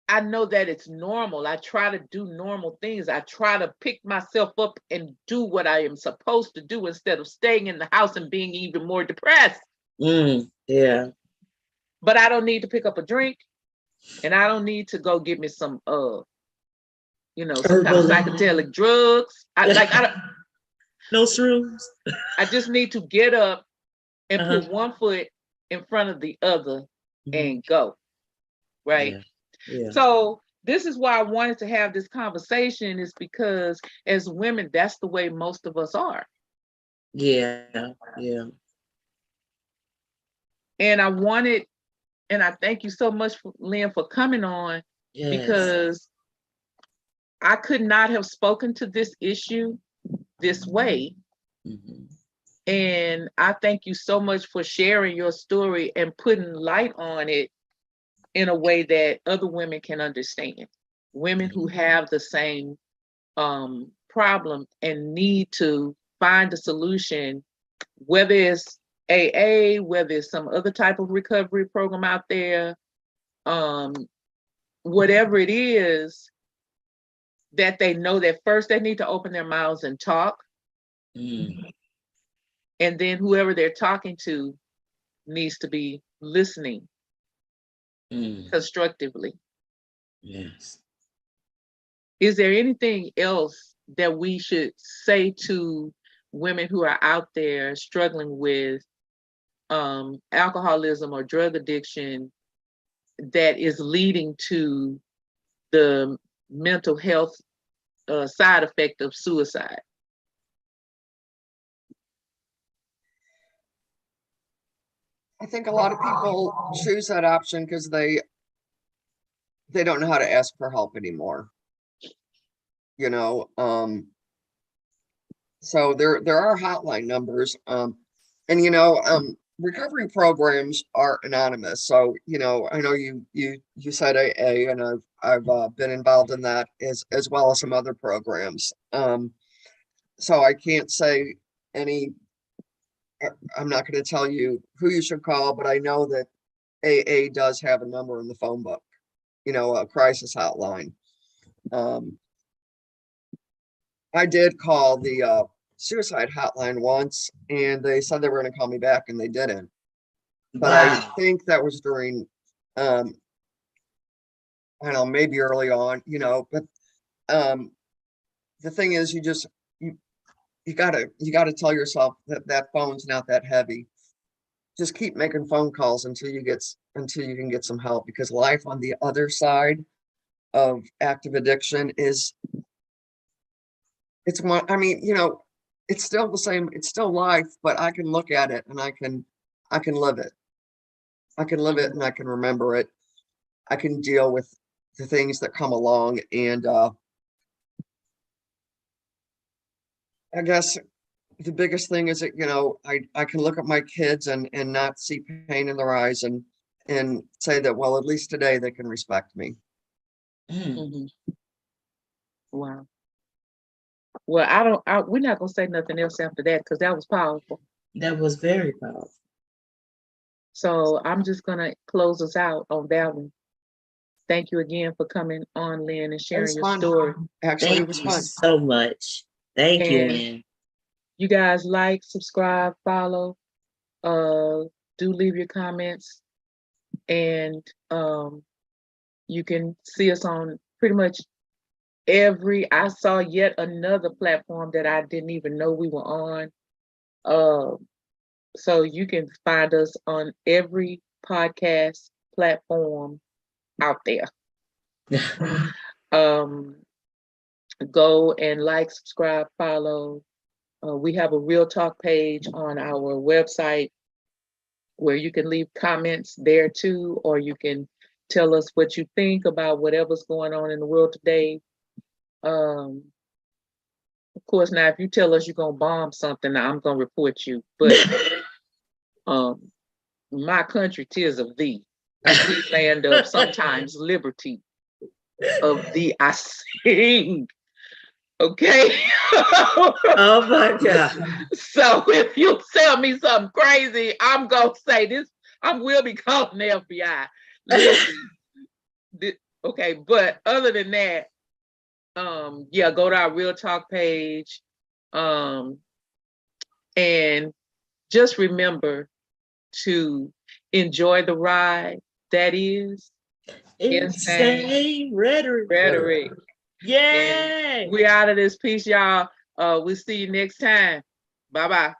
I know that it's normal. I try to do normal things. I try to pick myself up and do what I am supposed to do instead of staying in the house and being even more depressed. Yeah. But I don't need to pick up a drink, and I don't need to go get me some some kind of psychedelic drugs. I don't. No shrooms. I just need to get up and put one foot in front of the other and go. Right. Yeah. Yeah. So this is why I wanted to have this conversation, is because as women, that's the way most of us are. Yeah. Yeah. And I thank you so much, Lynn, for coming on, because I could not have spoken to this issue this way. And I thank you so much for sharing your story and putting light on it in a way that other women can understand. Women who have the same problem and need to find a solution, whether it's AA, whether it's some other type of recovery program out there, whatever it is, that they know that first they need to open their mouths and talk. And then whoever they're talking to needs to be listening constructively. Yes. Is there anything else that we should say to women who are out there struggling with alcoholism or drug addiction that is leading to the mental health side effect of suicide? I think a lot of people choose that option because they don't know how to ask for help anymore. You know, so there are hotline numbers, and recovery programs are anonymous. So I know you said AA, and I've been involved in that as well as some other programs. So I can't say any. I'm not going to tell you who you should call, but I know that AA does have a number in the phone book, a crisis hotline. I did call the suicide hotline once, and they said they were going to call me back, and they didn't. But Wow. I think that was during, I don't know, maybe early on, but the thing is, you gotta tell yourself that phone's not that heavy. Just keep making phone calls until you can get some help, because life on the other side of active addiction it's one, it's still the same, it's still life, but I can look at it and I can live it. I can live it and I can remember it. I can deal with the things that come along, and I guess the biggest thing is that I can look at my kids and not see pain in their eyes, and say that, well, at least today they can respect me. Wow. Well, we're not gonna say nothing else after that, because that was powerful. That was very powerful. So I'm just gonna close us out on that one. Thank you again for coming on, Lynn, and sharing your story. Actually, it Thank was you fun. so much. Thank you, And Lynn. you guys like, subscribe, follow, do leave your comments, and you can see us on pretty much I saw yet another platform that I didn't even know we were on. So you can find us on every podcast platform out there. Go and like, subscribe, follow. We have a Real Talk page on our website where you can leave comments there too, or you can tell us what you think about whatever's going on in the world today. Of course, now if you tell us you're gonna bomb something, I'm gonna report you. But my country, 'tis of thee, sweet land of sometimes liberty. Of thee I sing. Okay. Oh my God. So if you tell me something crazy, I'm gonna say this. I will be calling the FBI. Listen, okay, but other than that, yeah, go to our Real Talk page, and just remember to enjoy the ride that is Insane rhetoric. Rhetoric. Yay! We out of this piece, y'all. We'll see you next time. Bye-bye.